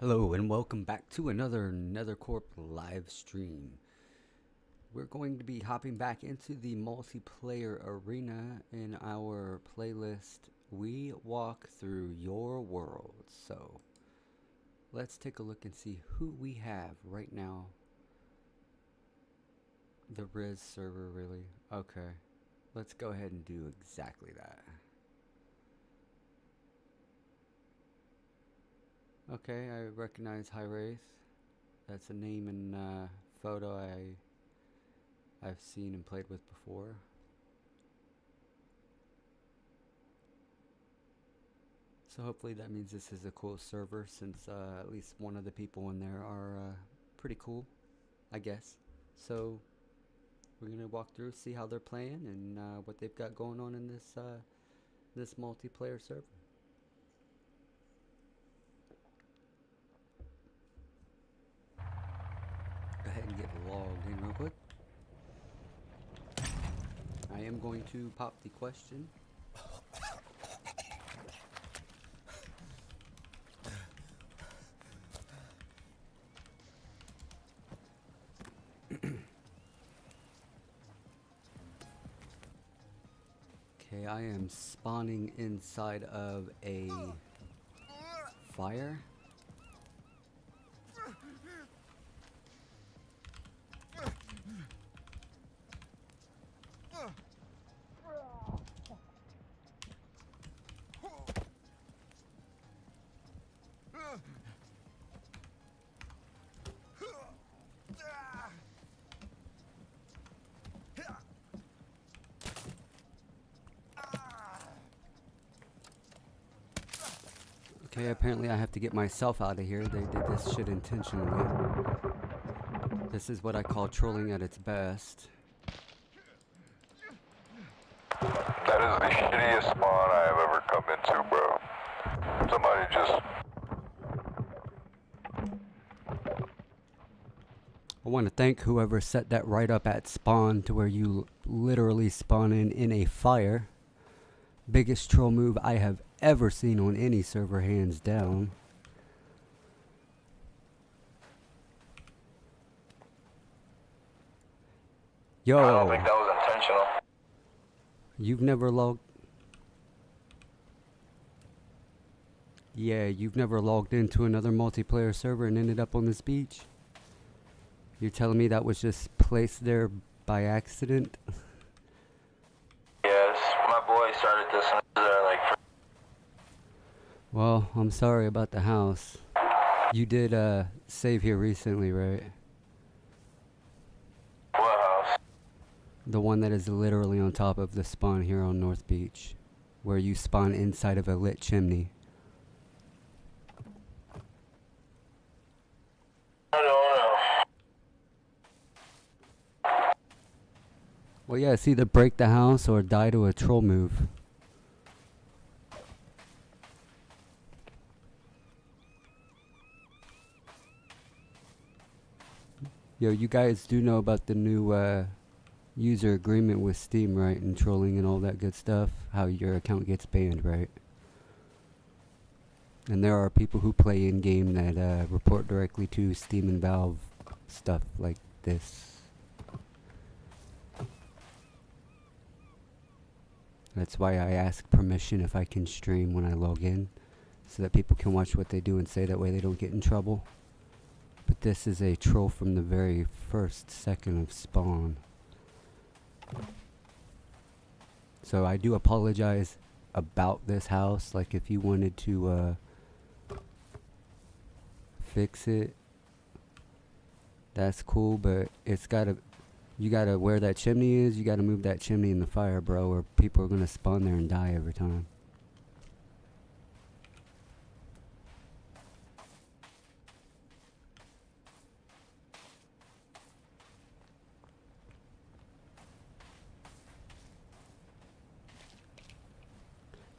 Hello and welcome back to another Nethercorp live stream. We're going to be hopping back into the multiplayer arena in our playlist We Walk Through Your World. So let's take a look and see who we have right now. The Riz server, really? Okay, let's go ahead and do exactly that. Okay, I recognize High Wraith. That's a name and photo I've seen and played with before. So hopefully that means this is a cool server, since at least one of the people in there are pretty cool, I guess. So we're gonna walk through, see how they're playing, and what they've got going on in this multiplayer server. Go ahead and get logged in real quick. I am going to pop the question. Okay, I am spawning inside of a fire. Okay, apparently I have to get myself out of here. They did this shit intentionally. This is what I call trolling at its best. That is the shittiest spawn I have ever come into, bro. Somebody just... I want to thank whoever set that right up at spawn to where you literally spawn in a fire. Biggest troll move I have ever seen on any server, hands down. Yo, I don't think that was intentional. You've never logged... Yeah, you've never logged into another multiplayer server and ended up on this beach? You're telling me that was just placed there by accident? Yes, my boy started this and they're like... Well, I'm sorry about the house. You did save here recently, right? What house? The one that is literally on top of the spawn here on North Beach, where you spawn inside of a lit chimney. I don't know. Well, yeah, it's either break the house or die to a troll move. Yo, you guys do know about the new user agreement with Steam, right? And trolling and all that good stuff. How your account gets banned, right? And there are people who play in-game that report directly to Steam and Valve stuff like this. That's why I ask permission if I can stream when I log in, so that people can watch what they do and say, that way they don't get in trouble. But this is a troll from the very first second of spawn. So I do apologize about this house. Like, if you wanted to fix it, that's cool, but it's gotta... You gotta, where that chimney is, you gotta move that chimney in the fire, bro, or people are gonna spawn there and die every time.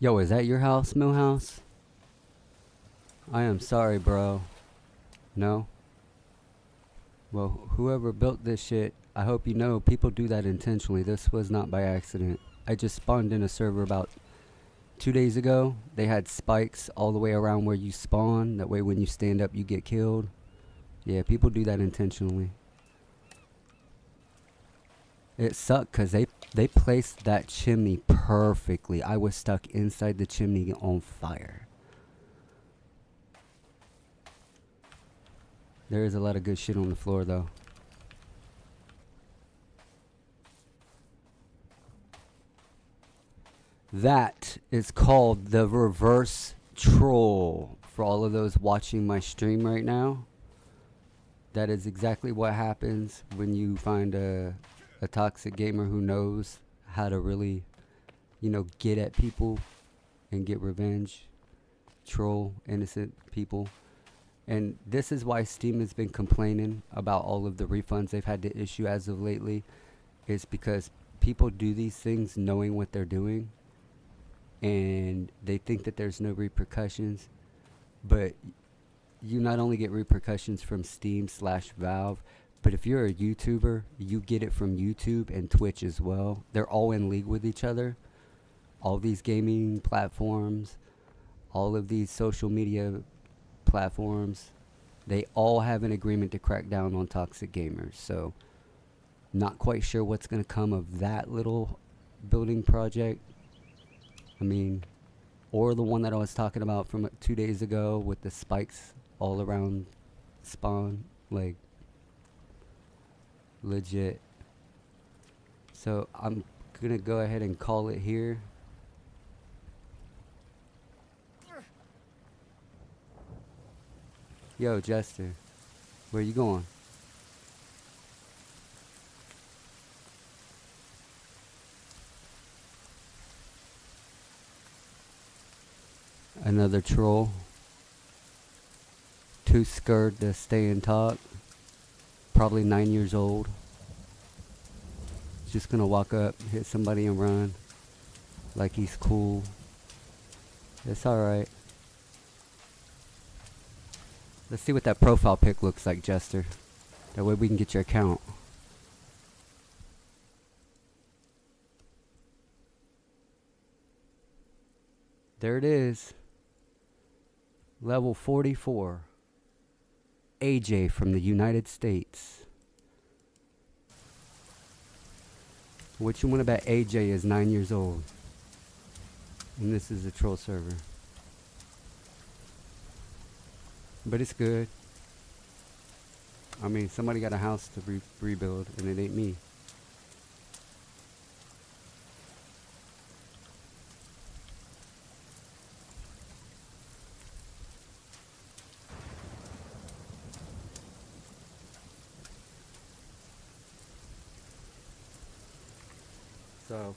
Yo, is that your house, Millhouse? I am sorry, bro. No? Well, whoever built this shit, I hope you know people do that intentionally. This was not by accident. I just spawned in a server about 2 days ago, they had spikes all the way around where you spawn. That way, when you stand up, you get killed. Yeah, people do that intentionally. It sucked because they placed that chimney perfectly. I was stuck inside the chimney on fire. There is a lot of good shit on the floor, though. That is called the reverse troll. For all of those watching my stream right now, that is exactly what happens when you find a toxic gamer who knows how to really, get at people and get revenge, troll innocent people. And this is why Steam has been complaining about all of the refunds they've had to issue as of lately. Is because people do these things knowing what they're doing, and they think that there's no repercussions. But you not only get repercussions from Steam/Valve, but if you're a YouTuber, you get it from YouTube and Twitch as well. They're all in league with each other. All these gaming platforms, all of these social media platforms, they all have an agreement to crack down on toxic gamers. So, not quite sure what's going to come of that little building project. I mean, or the one that I was talking about from 2 days ago with the spikes all around spawn. Like, legit. So, I'm going to go ahead and call it here. Yo, Jester, where you going? Another troll. Too scared to stay and talk. Probably 9 years old. Just gonna walk up, hit somebody and run. Like he's cool. It's alright. Let's see what that profile pic looks like, Jester. That way we can get your account. There it is. Level 44. AJ from the United States. What you want to bet AJ is 9 years old. And this is a troll server. But it's good. I mean, somebody got a house to rebuild, and it ain't me. So,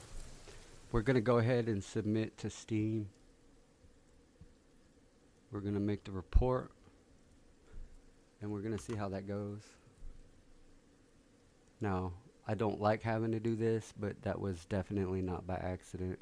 we're going to go ahead and submit to Steam. We're going to make the report. And we're going to see how that goes. Now, I don't like having to do this, but that was definitely not by accident.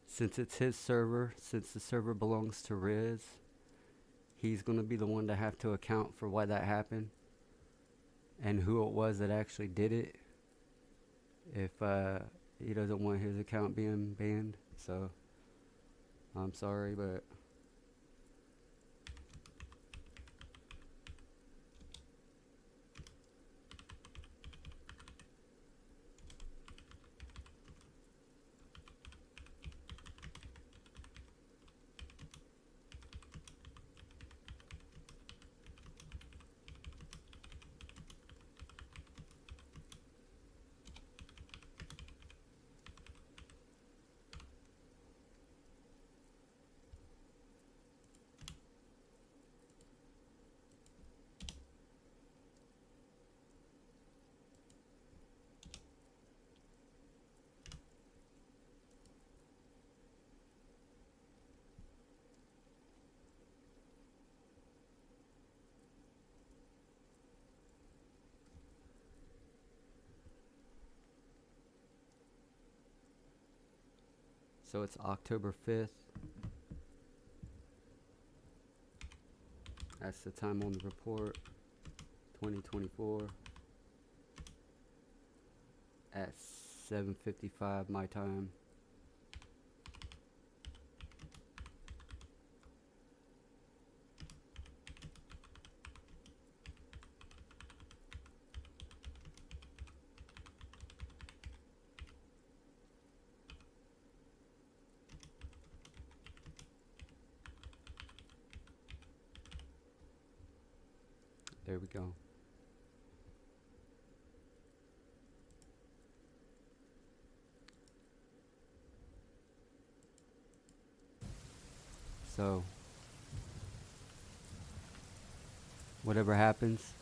Since it's his server, since the server belongs to Riz, he's going to be the one to have to account for why that happened and who it was that actually did it if he doesn't want his account being banned. So, I'm sorry, but So it's October 5th. That's the time on the report. 2024 at 7:55 my time. There we go. So, whatever happens,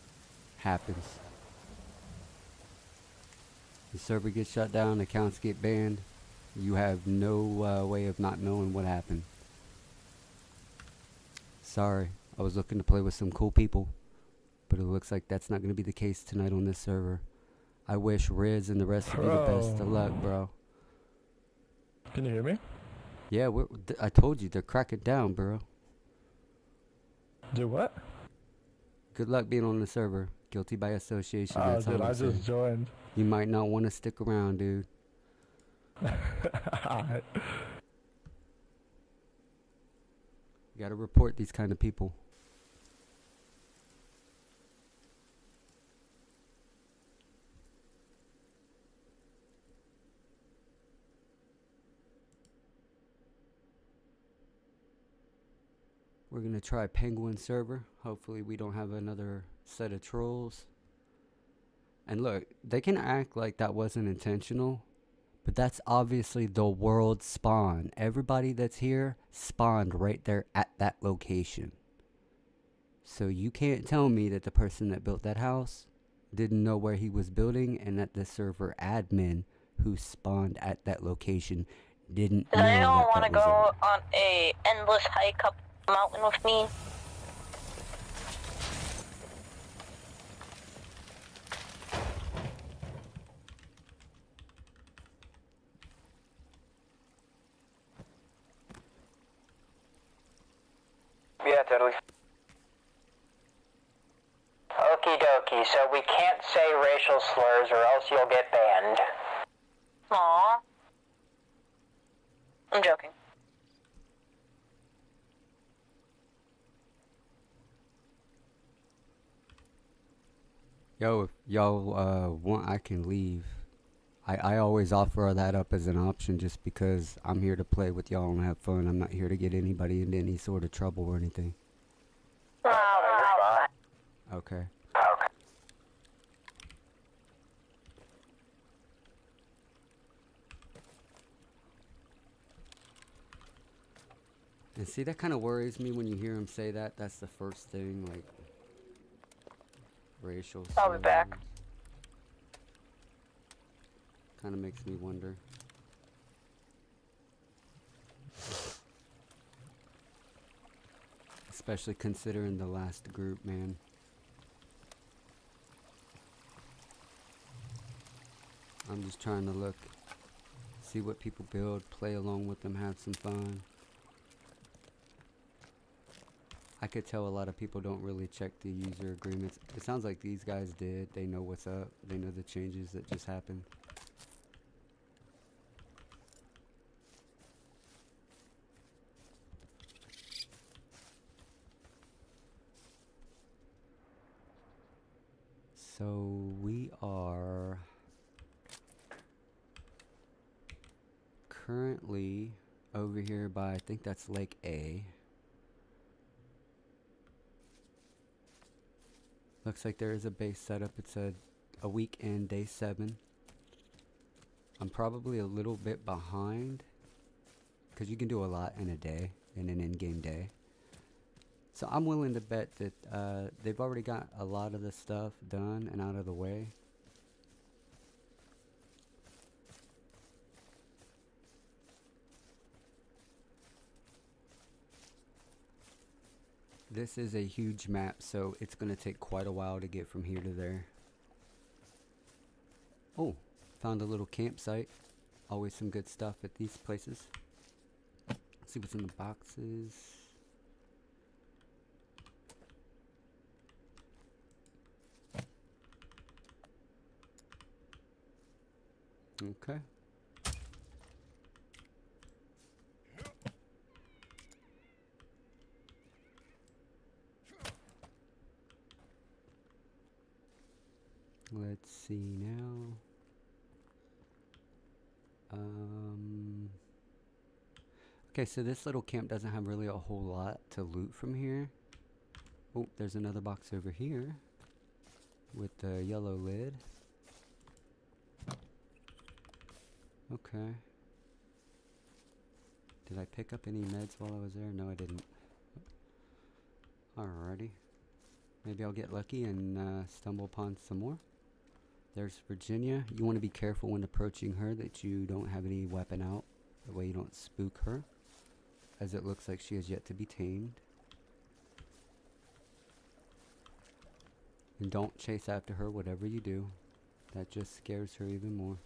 happens. The server gets shut down, accounts get banned. You have no way of not knowing what happened. Sorry, I was looking to play with some cool people, but it looks like that's not going to be the case tonight on this server. I wish Riz and the rest of you the best of luck, bro. Can you hear me? Yeah, I told you, they're cracking down, bro. Do what? Good luck being on the server. Guilty by association. Oh, That's dude, all I'm I saying. just joined. You might not want to stick around, dude. Alright. You gotta report these kind of people. We're gonna try Penguin server. Hopefully we don't have another set of trolls. And look, they can act like that wasn't intentional, but that's obviously the world spawn. Everybody that's here spawned right there at that location. So you can't tell me that the person that built that house didn't know where he was building, and that the server admin who spawned at that location didn't know Does anyone that want to that was go there. on a endless hike up the mountain with me? Yeah, totally. Okie dokie, so we can't say racial slurs or else you'll get banned. Aww. I'm joking. Yo, if y'all want, I can leave. I always offer that up as an option just because I'm here to play with y'all and have fun. I'm not here to get anybody into any sort of trouble or anything. You're fine. Okay. Okay. And see, that kind of worries me when you hear him say that. That's the first thing, like, racial I'll be back. Kind of makes me wonder. Especially considering the last group, man. I'm just trying to look, see what people build, play along with them, have some fun. I could tell a lot of people don't really check the user agreements. It sounds like these guys did. They know what's up. They know the changes that just happened. So we are currently over here by, I think that's Lake A. Looks like there is a base setup. It's a weekend, day 7. I'm probably a little bit behind because you can do a lot in a day, in an in-game day. So I'm willing to bet that they've already got a lot of the stuff done and out of the way. This is a huge map, so it's going to take quite a while to get from here to there. Oh, found a little campsite. Always some good stuff at these places. Let's see what's in the boxes. Okay. Let's see now. Okay, so this little camp doesn't have really a whole lot to loot from here. Oh, there's another box over here with the yellow lid. Okay. Did I pick up any meds while I was there? No, I didn't. Alrighty. Maybe I'll get lucky and stumble upon some more. There's Virginia. You want to be careful when approaching her that you don't have any weapon out. That way you don't spook her, as it looks like she is yet to be tamed. And don't chase after her, whatever you do. That just scares her even more.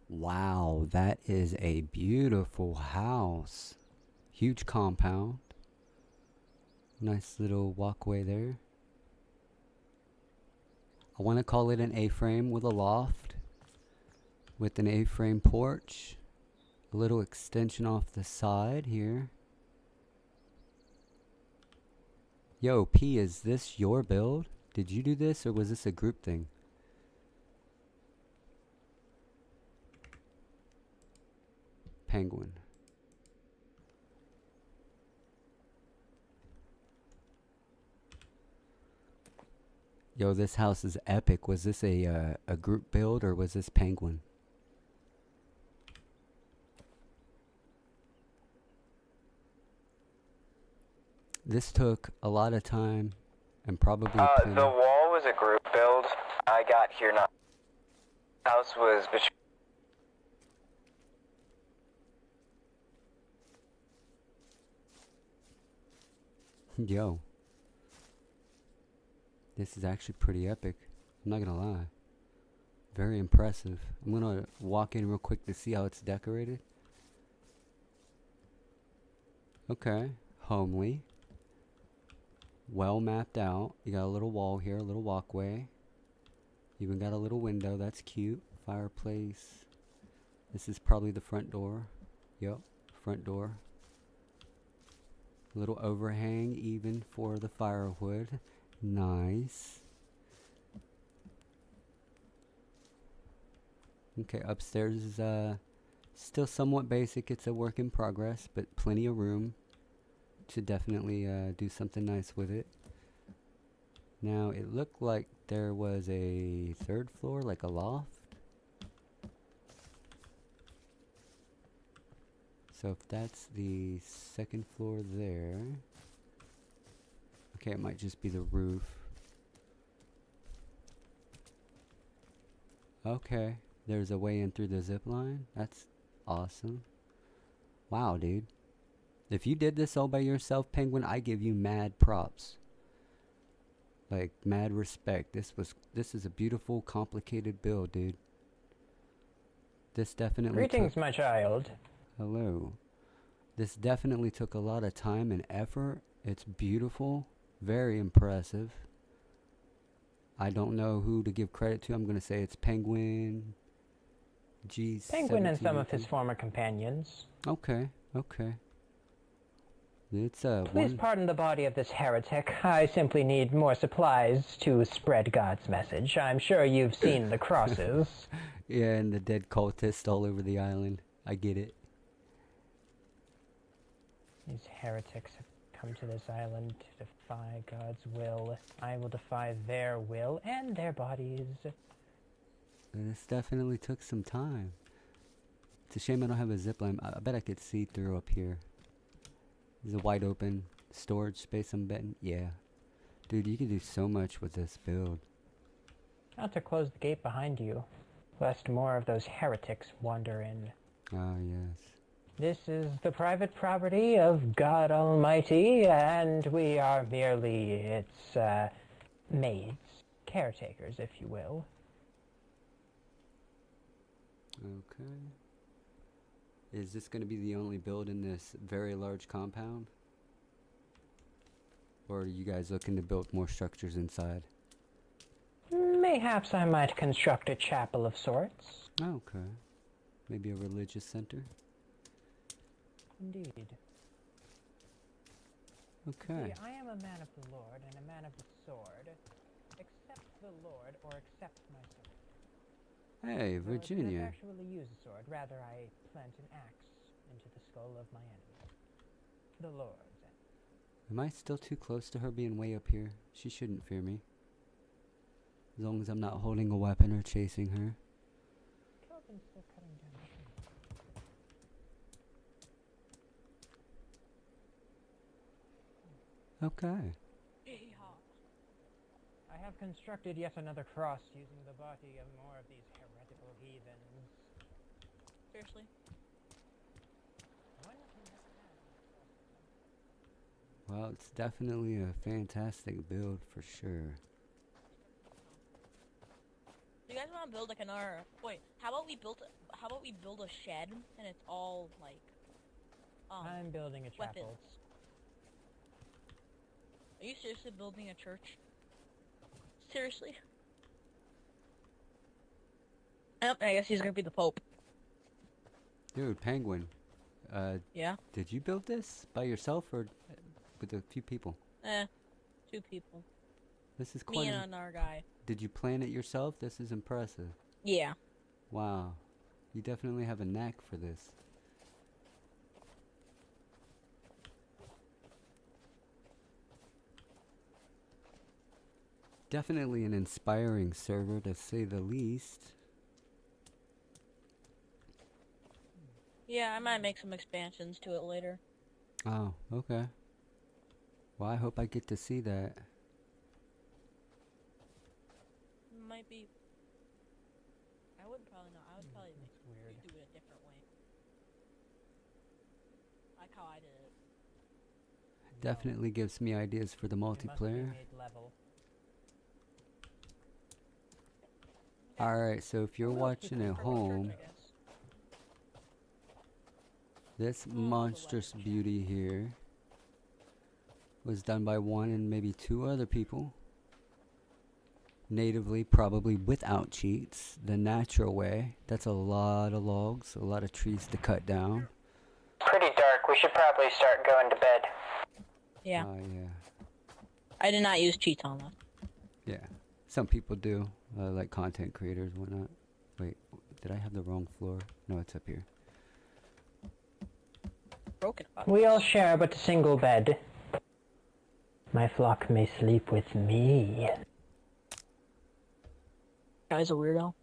Wow, that is a beautiful house. Huge compound. Nice little walkway there. I want to call it an A-frame with a loft. With an A-frame porch. A little extension off the side here. Yo, P, is this your build? Did you do this or was this a group thing? Penguin. Yo, this house is epic. Was this a group build or was this Penguin? This took a lot of time and probably The wall was a group build. I got here not. House was between. Yo. This is actually pretty epic. I'm not gonna lie. Very impressive. I'm gonna walk in real quick to see how it's decorated. Okay. Homely. Well mapped out. You got a little wall here, a little walkway. Even got a little window. That's cute. Fireplace. This is probably the front door. Yep. Front door. Little overhang even for the firewood. Nice. Okay, upstairs is still somewhat basic. It's a work in progress, but plenty of room to definitely do something nice with it. Now, it looked like there was a third floor, like a loft. So if that's the second floor there. Okay, it might just be the roof. Okay, there's a way in through the zip line. That's awesome. Wow, dude. If you did this all by yourself, Penguin, I give you mad props. Like, mad respect. This is a beautiful, complicated build, dude. This definitely Greetings, my child. Hello. This definitely took a lot of time and effort. It's beautiful. Very impressive. I don't know who to give credit to. I'm going to say it's Penguin. Geez. Penguin and some of his former companions. Okay, okay. It's Please pardon the body of this heretic. I simply need more supplies to spread God's message. I'm sure you've seen the crosses. Yeah, and the dead cultists all over the island. I get it. These heretics have come to this island to defy God's will. I will defy their will and their bodies. And this definitely took some time. It's a shame I don't have a zipline. I bet I could see through up here. There's a wide open storage space, I'm betting. Yeah. Dude, you can do so much with this build. Not to close the gate behind you, lest more of those heretics wander in. Ah, yes. This is the private property of God Almighty, and we are merely its, maids, caretakers, if you will. Okay. Is this going to be the only build in this very large compound? Or are you guys looking to build more structures inside? Mayhaps I might construct a chapel of sorts. Okay. Maybe a religious center? Indeed. Okay. See, I am a man of the Lord and a man of the sword. Accept the Lord or accept my sword. Hey, Though I do Virginia. not actually use a sword, rather I plant an axe into the skull of my enemy. The Lord's enemy. Am I still too close to her being way up here? She shouldn't fear me. As long as I'm not holding a weapon or chasing her. Kelvin's still cutting down trees. Okay. I have constructed yet another cross using the body of more of these heretical heathens. Seriously? One can never have enough trust. Well, it's definitely a fantastic build for sure. Do you guys want to build like another? Wait, how about we build a shed and it's all like I'm building a chapel. weapons? Are you seriously building a church? Seriously? Yep, I guess he's gonna be the Pope. Dude, Penguin. Yeah? Did you build this by yourself or with a few people? 2 people. This is Me quite. and another guy. Did you plan it yourself? This is impressive. Yeah. Wow. You definitely have a knack for this. Definitely an inspiring server, to say the least. Yeah, I might make some expansions to it later. Oh, okay. Well, I hope I get to see that. Might be. I wouldn't probably know. I would probably That's weird. do it a different way. Like how I did it. Definitely gives me ideas for the It must be multiplayer. made level. Alright, so if you're watching at home, I guess. this the monstrous weapon beauty here was done by 1 and maybe 2 other people. Natively, probably without cheats, the natural way. That's a lot of logs, a lot of trees to cut down. Pretty dark. We should probably start going to bed. Yeah. Yeah. I did not use cheats on that. Yeah. Some people do, like content creators, whatnot. Wait, did I have the wrong floor? No, it's up here. Broken about We all share but a single bed. My flock may sleep with me. Guy's a weirdo.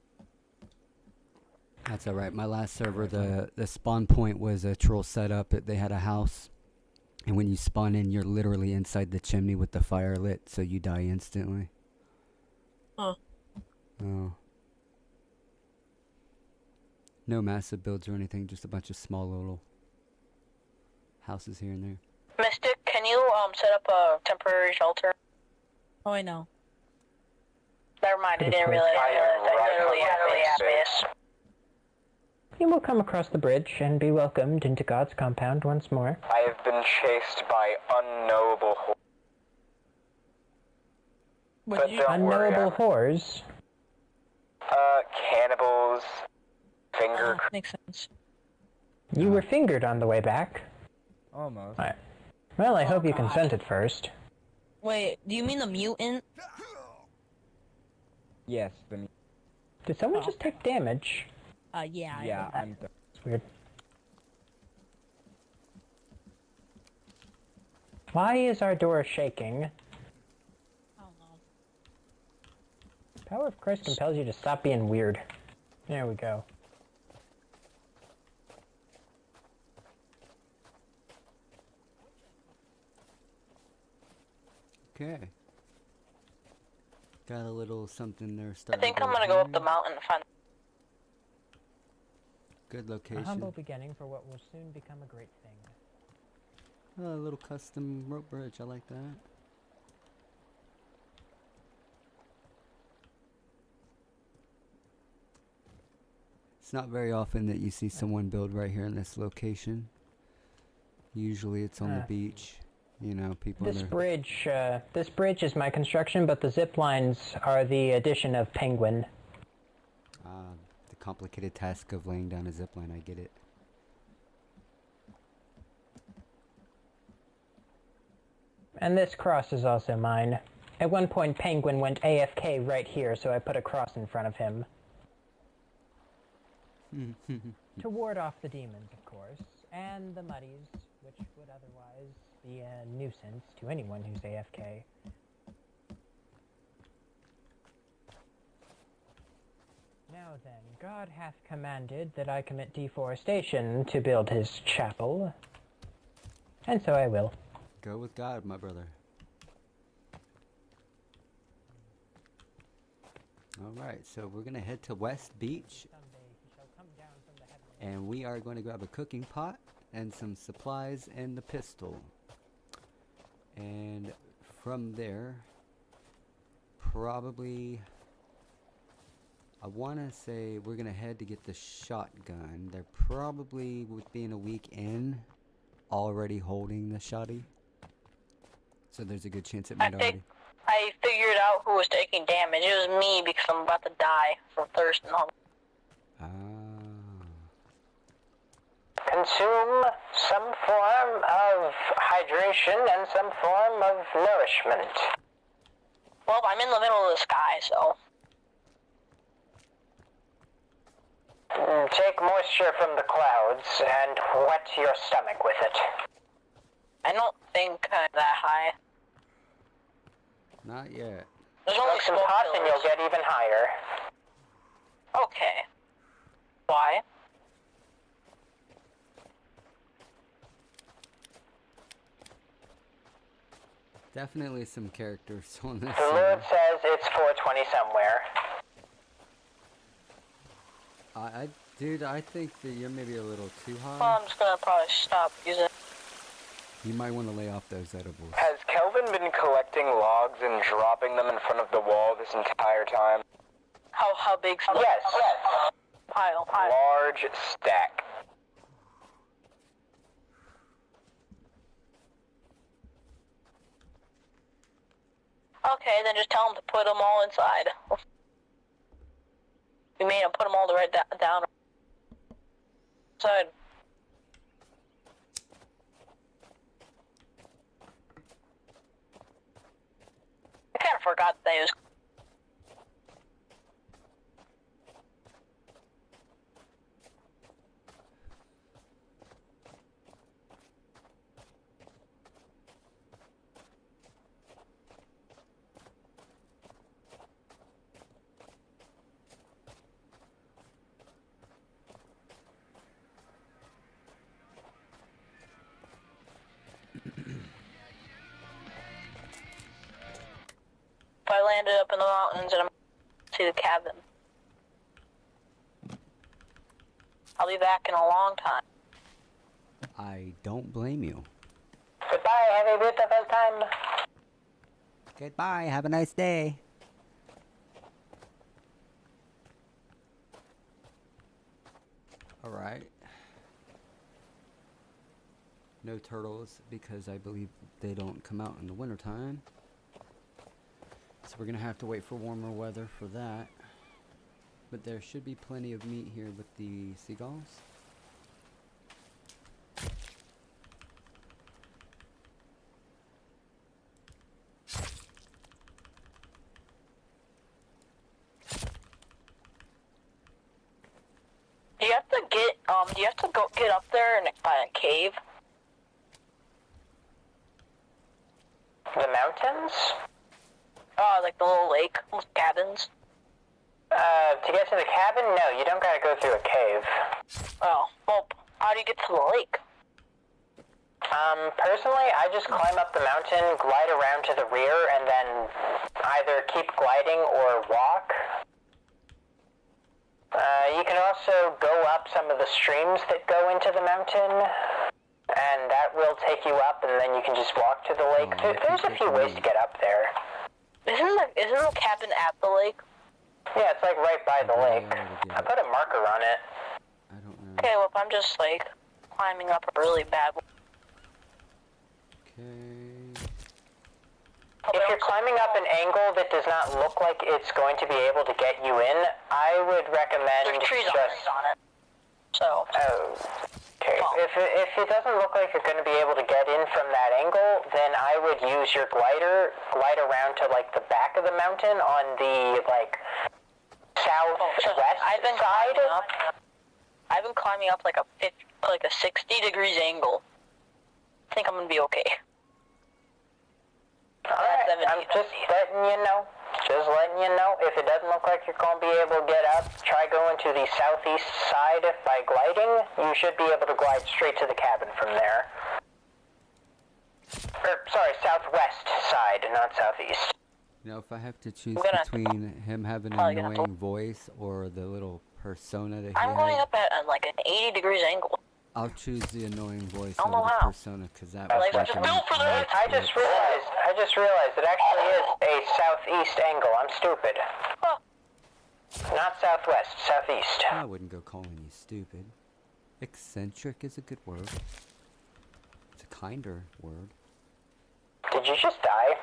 That's alright. My last server, the spawn point was a troll setup. They had a house. And when you spawn in, you're literally inside the chimney with the fire lit, so you die instantly. Huh. Oh. No massive builds or anything, just a bunch of small little houses here and there. Mystic, can you set up a temporary shelter? Oh, I know. Never mind, I Pretty didn't quick. realize I am I right literally on have my this. You will come across the bridge and be welcomed into God's compound once more. I have been chased by unknowable What But did you? don't worry, Unknowable whores. cannibals, finger Makes sense. You were fingered on the way back. Almost. Alright. Well, I hope you God. consented first. Wait, do you mean the mutant? Yes, the Did someone Oh. just take damage? Yeah. I yeah, heard that. I'm done. It's weird. Why is our door shaking? I don't know. Power of Christ compels you to stop being weird. There we go. Okay. Got a little something there I starting think to I'm build gonna go up here. the mountain and find. Good A location. humble beginning for what will soon become a great thing. Oh, a little custom rope bridge. I like that. It's not very often that you see someone build right here in this location. Usually it's on the beach. You know, people in This their... bridge is my construction, but the zip lines are the addition of Penguin. The complicated task of laying down a zip line. I get it. And this cross is also mine. At one point, Penguin went AFK right here, so I put a cross in front of him. To ward off the demons, of course, and the muddies, which would otherwise be a nuisance to anyone who's AFK. Now then, God hath commanded that I commit deforestation to build his chapel, and so I will. Go with God, my brother. Alright, so we're going to head to West Beach. Someday he shall come down from the heavenly. And we are going to grab a cooking pot and some supplies and the pistol. And from there, probably, I want to say we're going to head to get the shotgun. They're probably, with being a week in, already holding the shotty. So there's a good chance it might already... I figured out who was taking damage. It was me because I'm about to die from thirst and hunger. Consume some form of hydration and some form of nourishment. Well, I'm in the middle of the sky, so... Take moisture from the clouds and wet your stomach with it. I don't think I'm that high. Not yet. There's only some hot and you'll get even higher. Okay. Why? Definitely some characters on this. The Lord says it's 420 somewhere. Dude, I think that you're maybe a little too high. Well, I'm just gonna probably stop using it. You might want to lay off those edibles. Has Kelvin been collecting logs and dropping them in front of the wall this entire time? How big's the pile? Large stack. Okay, then just tell him to put them all inside. We made him put them all right down. Inside. I kind of forgot that he was... I landed up in the mountains and I'm to the cabin. I'll be back in a long time. I don't blame you. Goodbye, have a beautiful time. Goodbye, have a nice day. Alright. No turtles because I believe they don't come out in the wintertime. So we're gonna have to wait for warmer weather for that. But there should be plenty of meat here with the seagulls. Do you have to get up there and find a cave? The mountains? Oh, like the little lake with cabins? To get to the cabin? No, you don't gotta go through a cave. Oh, well, how do you get to the lake? Personally, I just climb up the mountain, glide around to the rear, and then either keep gliding or walk. You can also go up some of the streams that go into the mountain, and that will take you up, and then you can just walk to the lake. There's a few ways to get up there. Isn't the cabin at the lake? Yeah, it's like right by the lake. I put a marker on it. I don't know. Okay, well, if I'm just like climbing up a really bad. Okay. If you're climbing up an angle that does not look like it's going to be able to get you in, I would recommend There's trees on it. So. Oh. Okay. If it doesn't look like you're going to be able to get in from that angle, then I would use your glider, glide around to like the back of the mountain on the like southwest side. I've been climbing up like a 60 degrees angle. I think I'm gonna be okay. Alright, I'm just letting you know. Just letting you know. If it doesn't look like you're going to be able to get up, try going to the southeast side by gliding. You should be able to glide straight to the cabin from there. Sorry, southwest side, not southeast. You know, if I have to choose between him having an annoying voice or the little persona that he I'm going has, up at like an 80 degrees angle. I'll choose the annoying voice I don't over know the how. persona because that was Like, just built for that. I just realized it actually is a southeast angle. I'm stupid. Huh. Not southwest, southeast. I wouldn't go calling you stupid. Eccentric is a good word. It's a kinder word. Did you just die?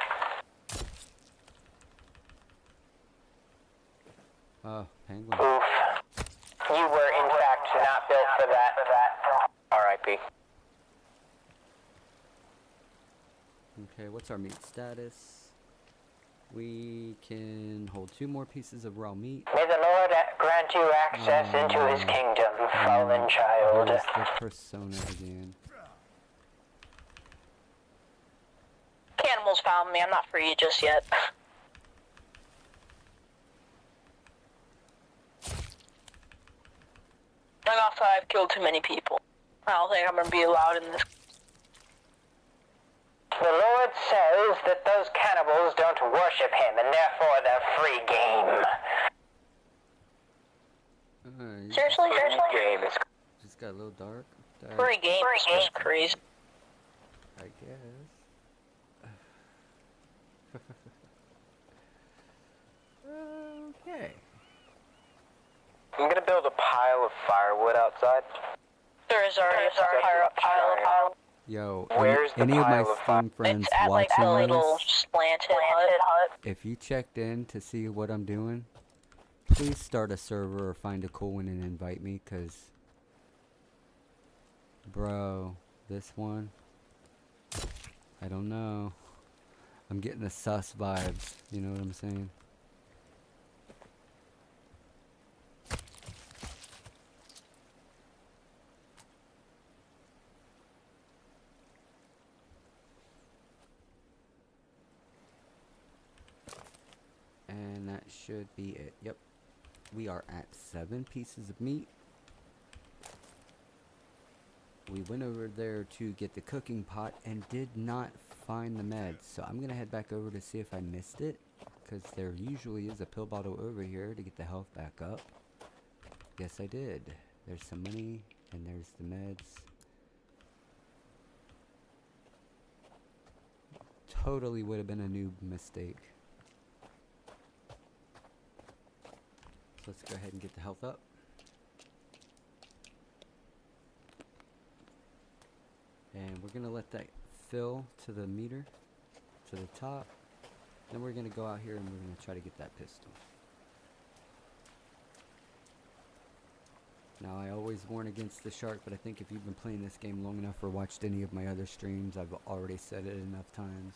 Oh, penguin. Oof. You were, in fact, not built for that. R.I.P. Okay, what's our meat status? We can hold 2 more pieces of raw meat. May the Lord grant you access into his kingdom, fallen child. Here's the persona again. Cannibals found me. I'm not free just yet. And also, I've killed too many people. I don't think I'm gonna be allowed in this. The Lord says that those cannibals don't worship him, and therefore they're free game. Seriously? Game is Just got a little dark. Free game is just crazy. I guess. Okay. I'm gonna build a pile of firewood outside. There is already a pile. Yo, Where's the any of my pile of fire? Steam friends It's at like a watching little this, slanted hut. if you checked in to see what I'm doing, please start a server or find a cool one and invite me, cause bro, this one, I don't know. I'm getting the sus vibes, you know what I'm saying? And that should be it. Yep. We are at 7 pieces of meat. We went over there to get the cooking pot and did not find the meds. So I'm going to head back over to see if I missed it. Because there usually is a pill bottle over here to get the health back up. Yes, I did. There's some money and there's the meds. Totally would have been a noob mistake. So let's go ahead and get the health up. And we're gonna let that fill to the meter, to the top. Then we're gonna go out here and we're gonna try to get that pistol. Now I always warn against the shark, but I think if you've been playing this game long enough or watched any of my other streams, I've already said it enough times.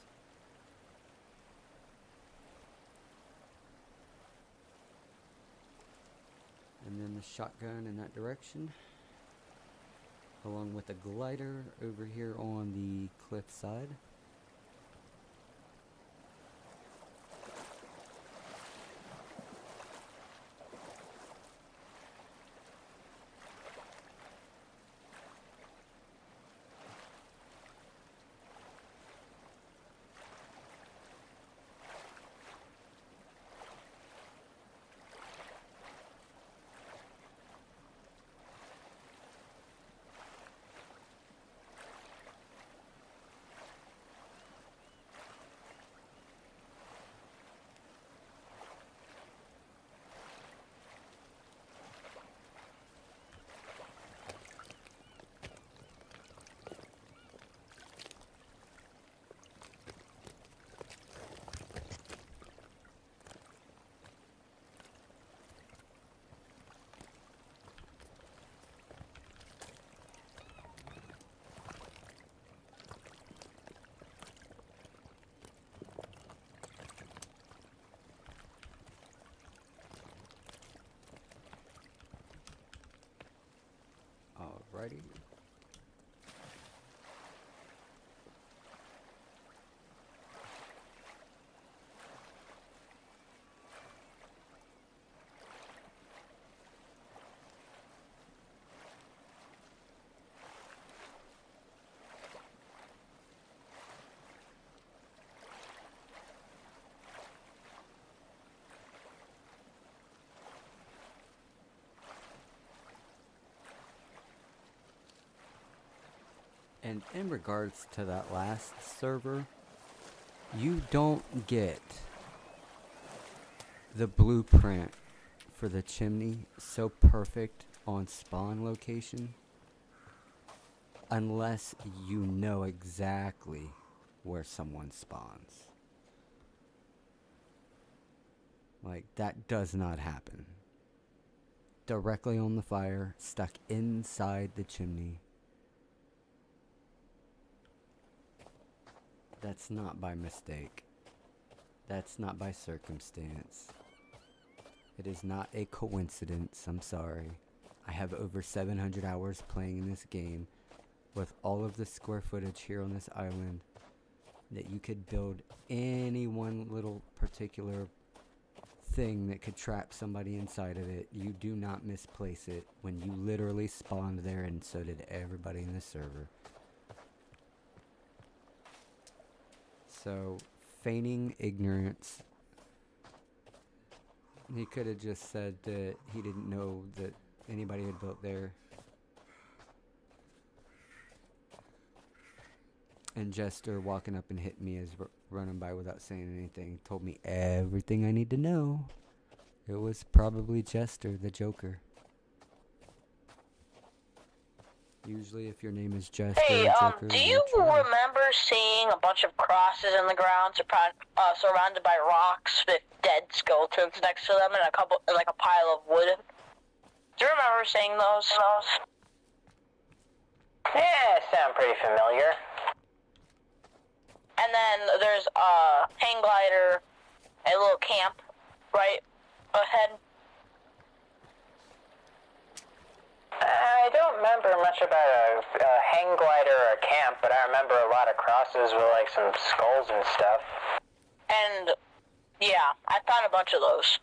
And then the shotgun in that direction, along with a glider over here on the cliff side. Alrighty. And in regards to that last server, you don't get the blueprint for the chimney so perfect on spawn location unless you know exactly where someone spawns. Like, that does not happen. Directly on the fire, stuck inside the chimney. That's not by mistake. That's not by circumstance. It is not a coincidence, I'm sorry. I have over 700 hours playing in this game with all of the square footage here on this island that you could build any one little particular thing that could trap somebody inside of it. You do not misplace it when you literally spawned there, and so did everybody in the server. So, feigning ignorance. He could have just said that he didn't know that anybody had built there. And Jester walking up and hitting me as running by without saying anything told me everything I need to know. It was probably Jester, the Joker. Usually if your name is Jester, Hey, Joker, do you're you true. remember seeing a bunch of crosses in the ground surrounded by rocks with dead skeletons next to them and like a pile of wood? Do you remember seeing those? Yeah, sound pretty familiar. And then there's a hang glider, a little camp right ahead. I don't remember much about a hang glider or a camp, but I remember a lot of crosses with like some skulls and stuff. And yeah, I found a bunch of those.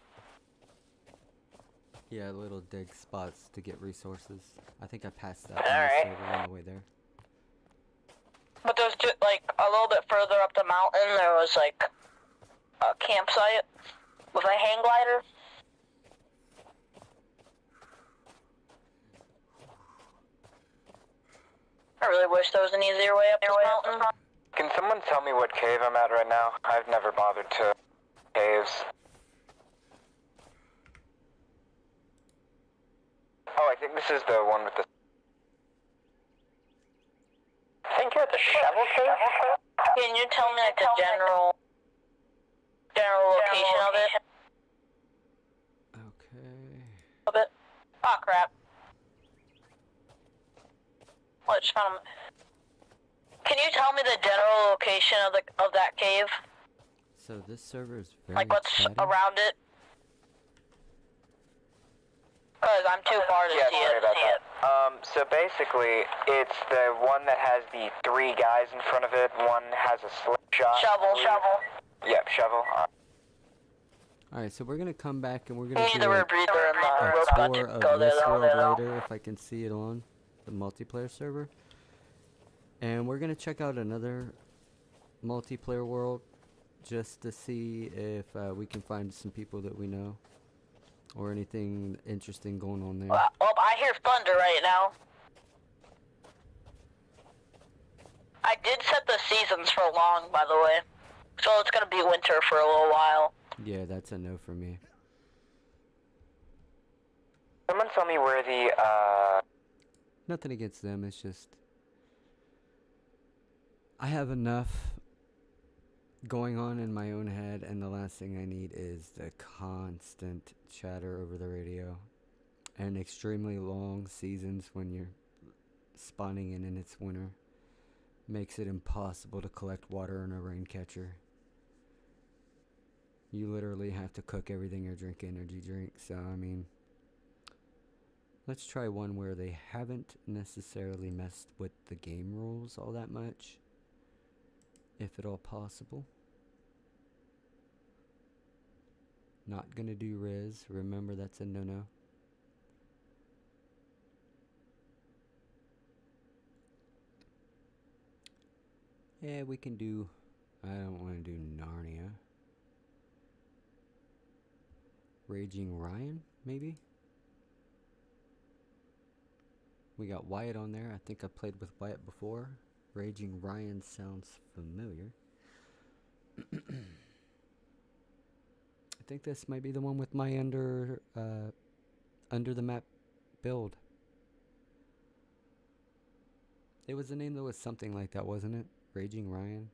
Yeah, little dig spots to get resources. I think I passed that Alright. on the way there. But there's just like a little bit further up the mountain, there was like a campsite with a hang glider. I really wish there was an easier way up this mountain. Can someone tell me what cave I'm at right now? I've never bothered to caves. Oh, I think this is the one with the... I think you're at the shovel cave? Can you tell me like the general location of it? Okay. Of it? Oh crap. Oh, I just found him. Can you tell me the general location of that cave? So this server is very Like what's chatty. around it? Cause I'm too far to Yeah, see sorry it. about that. So basically, it's the one that has the 3 guys in front of it. One has a slingshot. Shovel. Yep, shovel. Alright, so we're gonna come back and we're You gonna need do the a rebreather and the tour robot to of go there this world though. later if I can see it on the multiplayer server. And we're gonna check out another multiplayer world just to see if we can find some people that we know or anything interesting going on there. Well, I hear thunder right now. I did set the seasons for long, by the way. So it's gonna be winter for a little while. Yeah, that's a no for me. Someone tell me where the, Nothing against them, it's just I have enough going on in my own head, and the last thing I need is the constant chatter over the radio and extremely long seasons when you're spawning in and it's winter. Makes it impossible to collect water in a rain catcher. You literally have to cook everything or drink energy drinks, so I mean, Let's try one where they haven't necessarily messed with the game rules all that much, if at all possible. Not gonna do Riz. Remember, that's a no-no. Yeah, we can do... I don't want to do Narnia. Raging Ryan, maybe? We got Wyatt on there. I think I played with Wyatt before. Raging Ryan sounds familiar. I think this might be the one with my under the map build. It was a name that was something like that, wasn't it? Raging Ryan.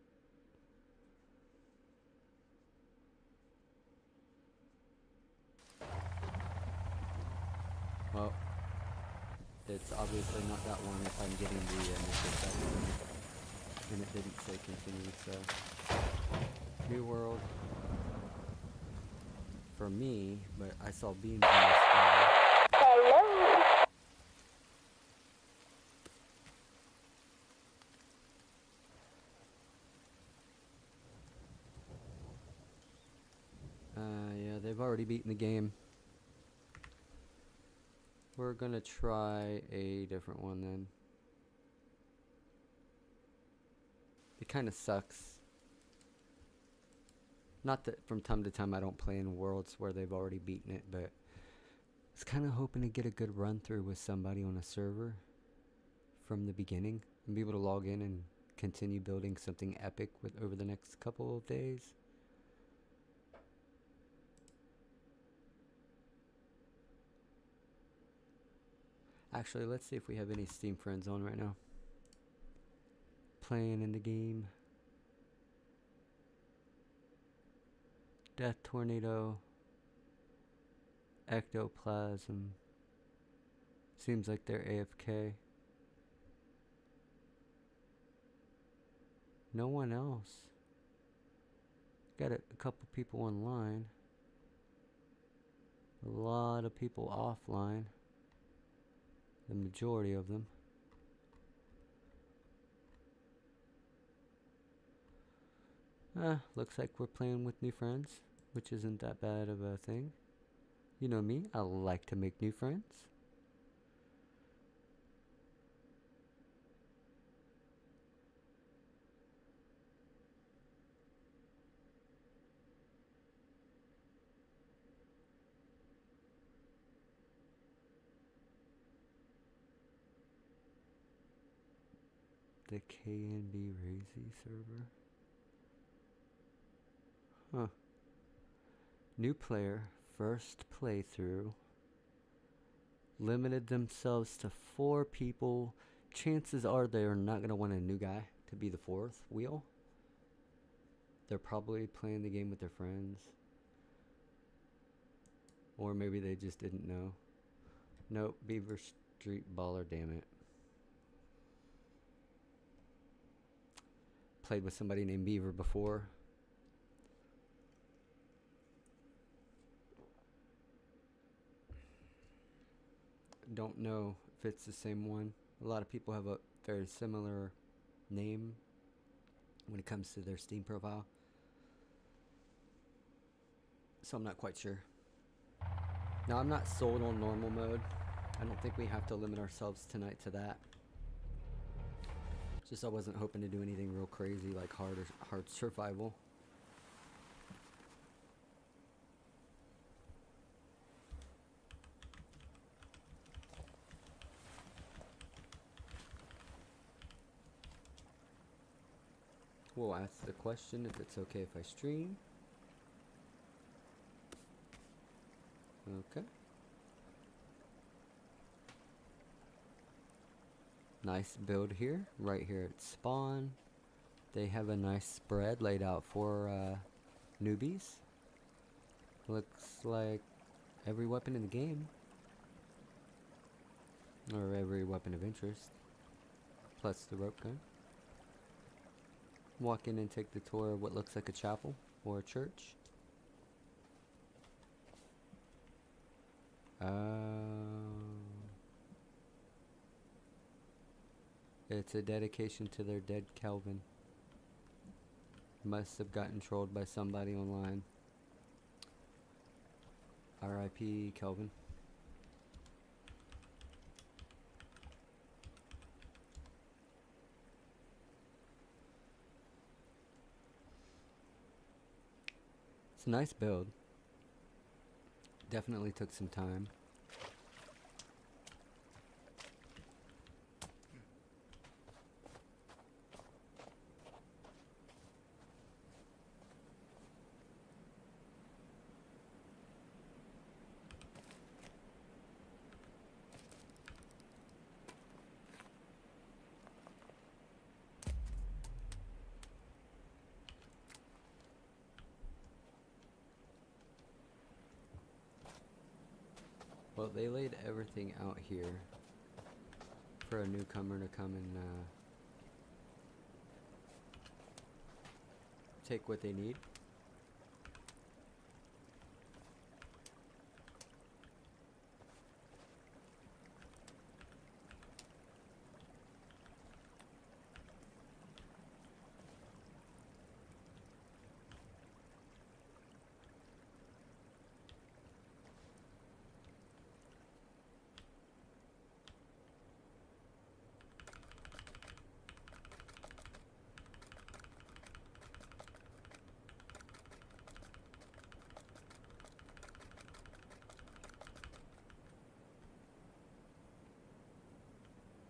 Well, it's obviously not that one if I'm getting the initial second. And it didn't say continue, so... New world. For me, but I saw beams in the sky. Hello. Yeah, they've already beaten the game. We're gonna try a different one then. It kind of sucks. Not that from time to time I don't play in worlds where they've already beaten it, but I was kind of hoping to get a good run through with somebody on a server from the beginning and be able to log in and continue building something epic with over the next couple of days. Actually, let's see if we have any Steam friends on right now. Playing in the game. Death Tornado. Ectoplasm. Seems like they're AFK. No one else. Got a couple people online. A lot of people offline. The majority of them. Looks like we're playing with new friends, which isn't that bad of a thing. You know me, I like to make new friends. The KNB Razy server. Huh. New player, first playthrough. Limited themselves to 4 people. Chances are they're not going to want a new guy to be the 4th wheel. They're probably playing the game with their friends. Or maybe they just didn't know. Nope, Beaver Street Baller, damn it. Played with somebody named Beaver before. Don't know if it's the same one. A lot of people have a very similar name when it comes to their Steam profile. So I'm not quite sure. Now, I'm not sold on normal mode. I don't think we have to limit ourselves tonight to that. Just I wasn't hoping to do anything real crazy like hard survival. We'll ask the question if it's okay if I stream. Okay. Nice build here, right here at spawn. They have a nice spread laid out for newbies. Looks like every weapon in the game. Or every weapon of interest. Plus the rope gun. Walk in and take the tour of what looks like a chapel or a church. It's a dedication to their dead Kelvin. Must have gotten trolled by somebody online. R.I.P. Kelvin. It's a nice build. Definitely took some time. Well, they laid everything out here for a newcomer to come and take what they need.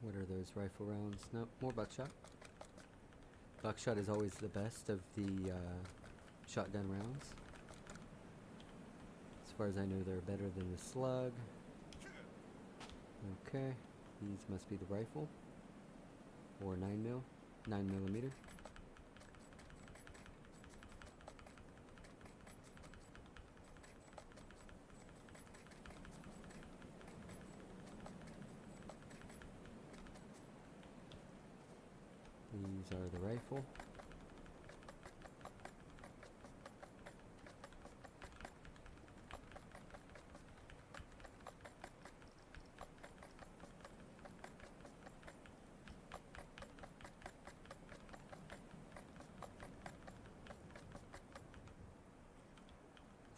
What are those rifle rounds? Nope, more buckshot. Buckshot is always the best of the shotgun rounds. As far as I know, they're better than the slug. Okay, these must be the rifle. Or 9mm. These are the rifle.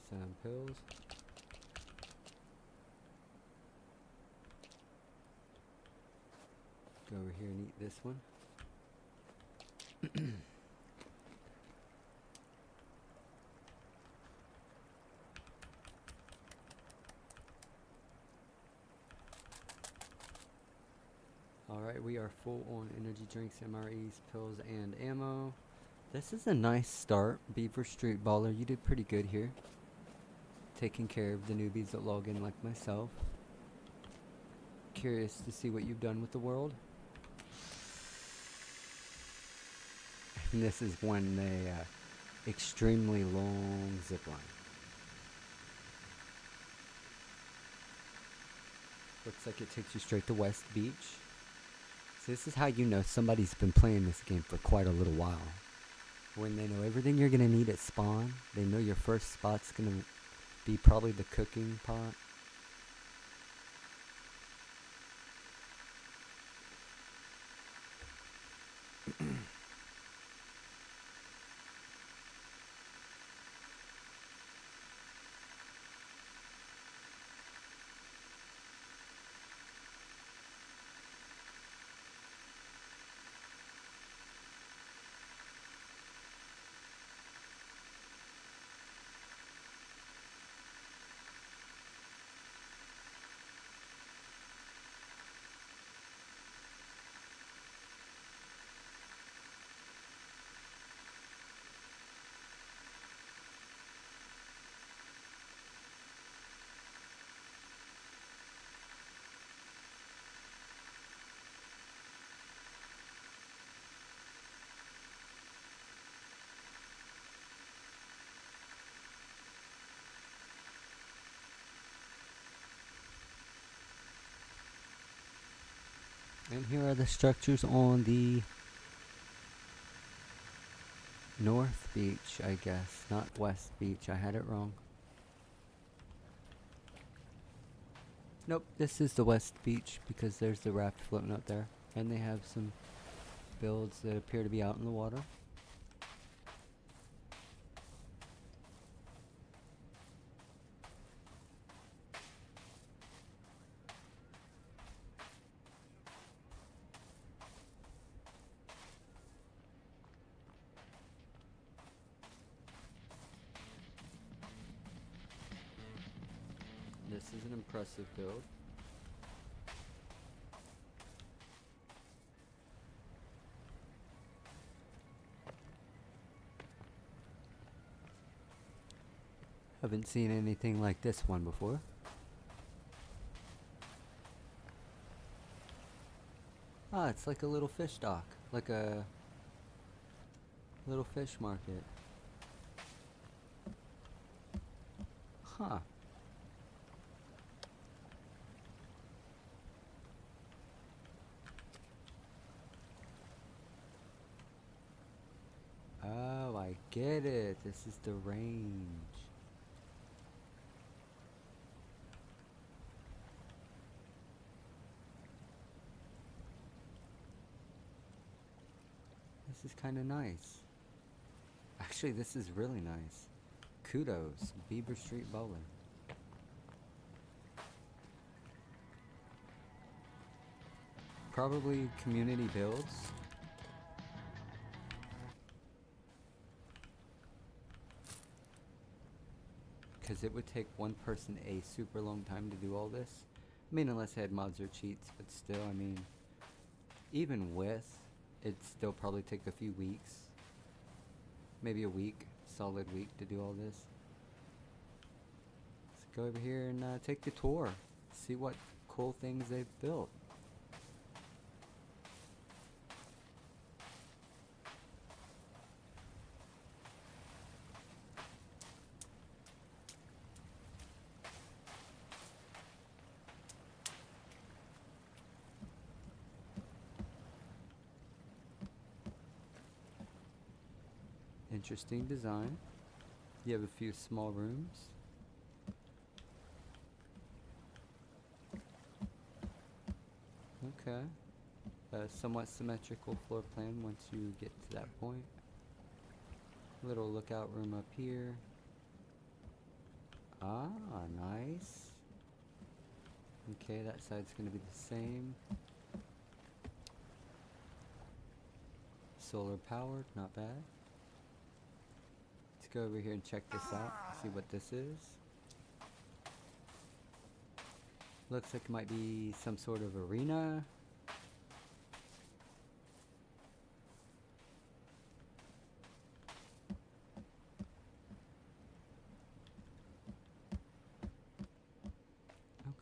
Sound pills. Go over here and eat this one. Alright, we are full on energy drinks, MREs, pills, and ammo. This is a nice start. Beaver Street Baller, you did pretty good here. Taking care of the newbies that log in like myself. Curious to see what you've done with the world. And this is when they extremely long zip line. Looks like it takes you straight to West Beach. So this is how you know somebody's been playing this game for quite a little while. When they know everything you're gonna need at spawn, they know your first spot's gonna be probably the cooking pot. And here are the structures on the North Beach, I guess, not West Beach. I had it wrong. Nope, this is the West Beach because there's the raft floating out there. And they have some builds that appear to be out in the water. This is an impressive build. Haven't seen anything like this one before. Ah, it's like a little fish dock, like a little fish market. Huh. Oh, I get it. This is the range. This is kind of nice. Actually, this is really nice. Kudos, Beaver Street Bowling. Probably community builds. Because it would take one person a super long time to do all this. I mean, unless they had mods or cheats, but still, I mean, even with, it'd still probably take a few weeks. Maybe a week, solid week to do all this. Let's go over here and take the tour. See what cool things they've built. Interesting design. You have a few small rooms. Okay. A somewhat symmetrical floor plan once you get to that point. Little lookout room up here. Ah, nice. Okay, that side's gonna be the same. Solar powered, not bad. Let's go over here and check this out, see what this is. Looks like it might be some sort of arena.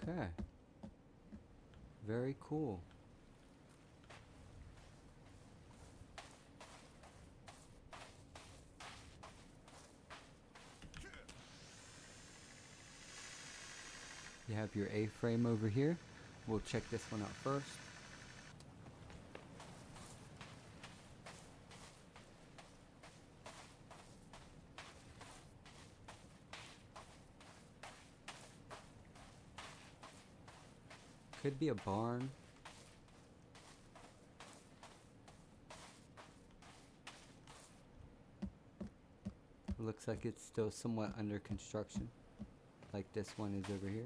Okay. Very cool. You have your A-frame over here. We'll check this one out first. Could be a barn. Looks like it's still somewhat under construction, like this one is over here.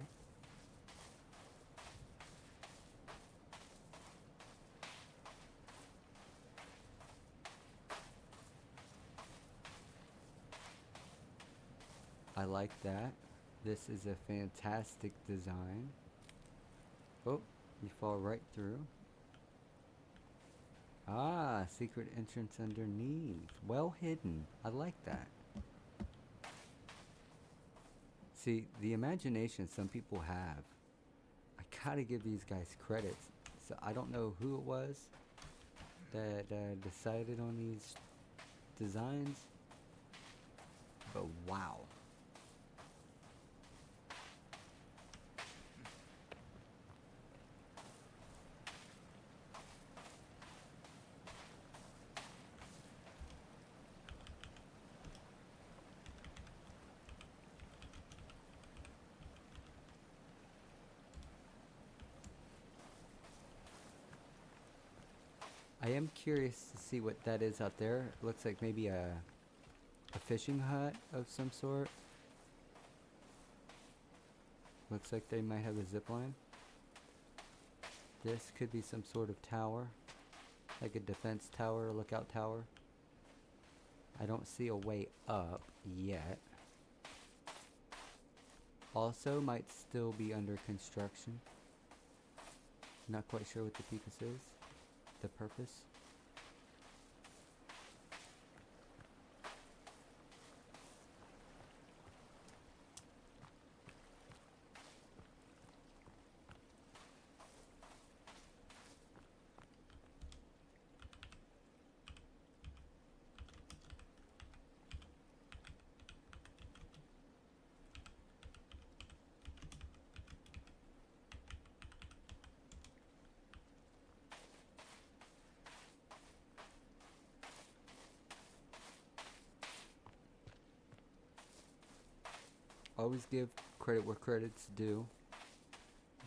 I like that. This is a fantastic design. Oh, you fall right through. Ah, secret entrance underneath. Well hidden. I like that. See, the imagination some people have. I gotta give these guys credit. So I don't know who it was that decided on these designs, but wow. I am curious to see what that is out there. It looks like maybe a fishing hut of some sort. Looks like they might have a zip line. This could be some sort of tower, like a defense tower, lookout tower. I don't see a way up yet. Also might still be under construction. Not quite sure what the purpose is. The purpose. Always give credit where credit's due.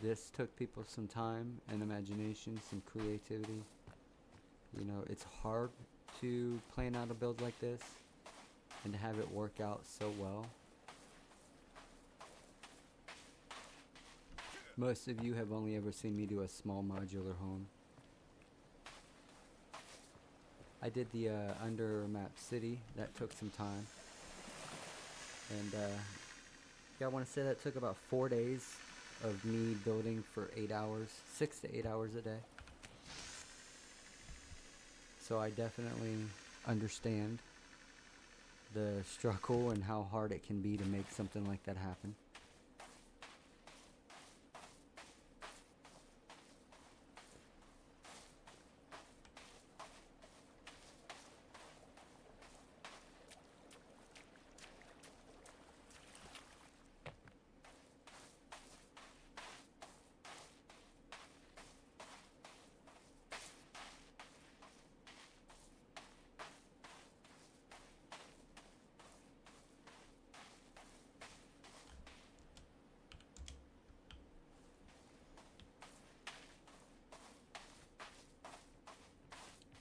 This took people some time and imagination, some creativity. You know, it's hard to plan out a build like this and to have it work out so well. Most of you have only ever seen me do a small modular home. I did the under map city. That took some time. And yeah, I want to say that took about 4 days of me building for 8 hours, 6 to 8 hours a day. So I definitely understand the struggle and how hard it can be to make something like that happen.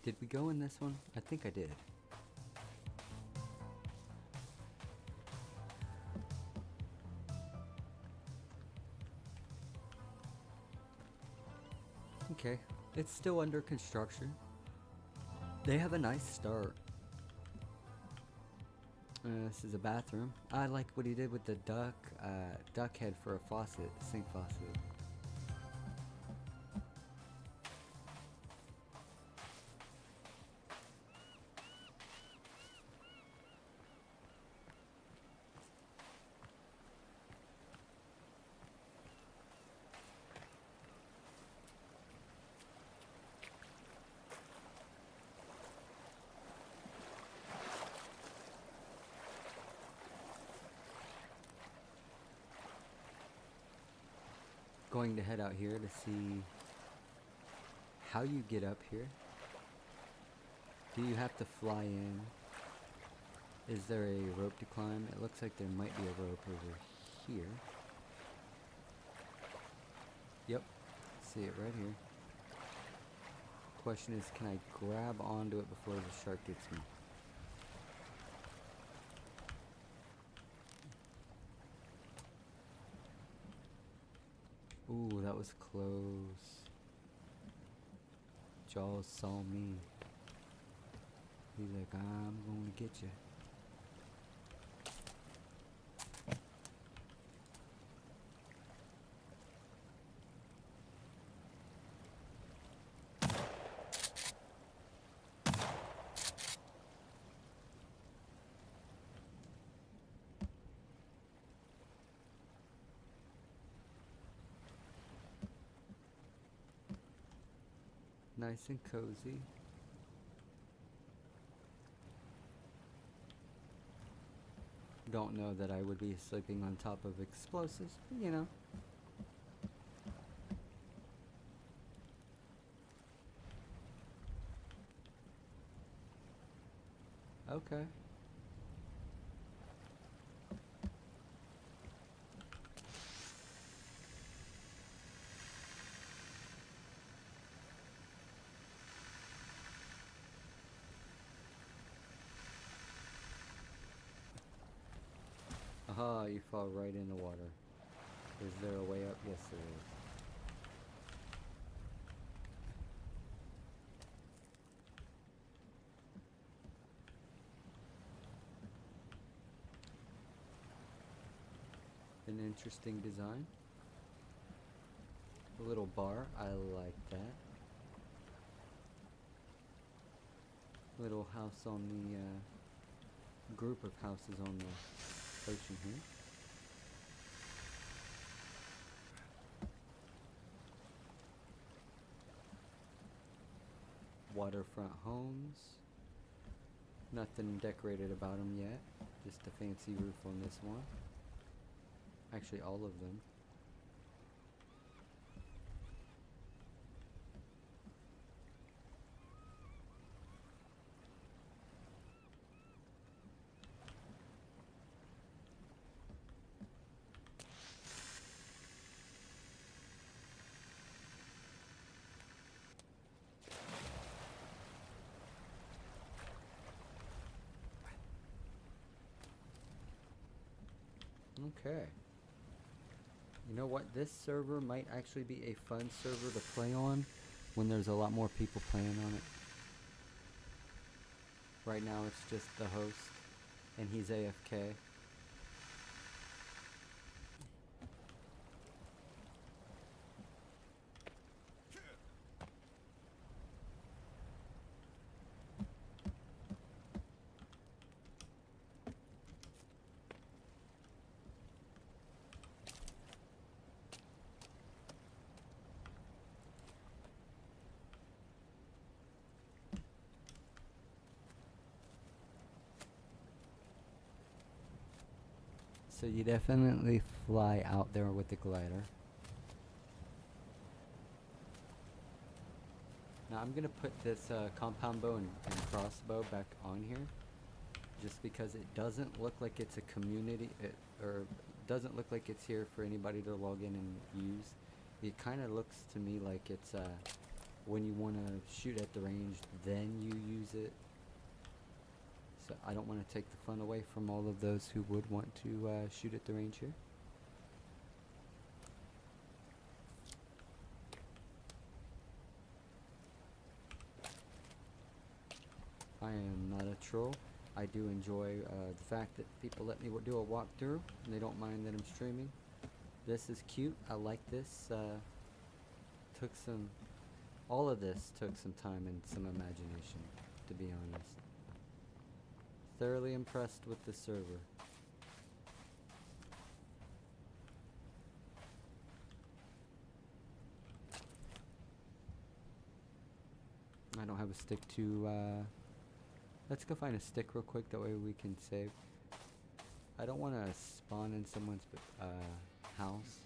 Did we go in this one? I think I did. Okay, it's still under construction. They have a nice start. This is a bathroom. I like what he did with the duck head for a faucet, sink faucet. Going to head out here to see how you get up here. Do you have to fly in? Is there a rope to climb? It looks like there might be a rope over here. Yep, see it right here. Question is, can I grab onto it before the shark gets me? Ooh, that was close. Jaws saw me. He's like, I'm gonna get you. Nice and cozy. Don't know that I would be sleeping on top of explosives, but you know. Okay. you fall right in the water. Is there a way up? Yes, there is. An interesting design. A little bar, I like that. Little house on the group of houses on the ocean here. Waterfront homes. Nothing decorated about them yet. Just a fancy roof on this one. Actually, all of them. Okay. You know what? This server might actually be a fun server to play on when there's a lot more people playing on it. Right now it's just the host and he's AFK. So you definitely fly out there with the glider. Now I'm gonna put this compound bow and crossbow back on here, just because it doesn't look like it's a community, or doesn't look like it's here for anybody to log in and use. It kind of looks to me like it's when you want to shoot at the range, then you use it. So I don't want to take the fun away from all of those who would want to shoot at the range here. I am not a troll. I do enjoy the fact that people let me do a walkthrough and they don't mind that I'm streaming. This is cute. I like this. All of this took some time and some imagination, to be honest. Thoroughly impressed with the server. I don't have a stick to, let's go find a stick real quick, that way we can save. I don't want to spawn in someone's house.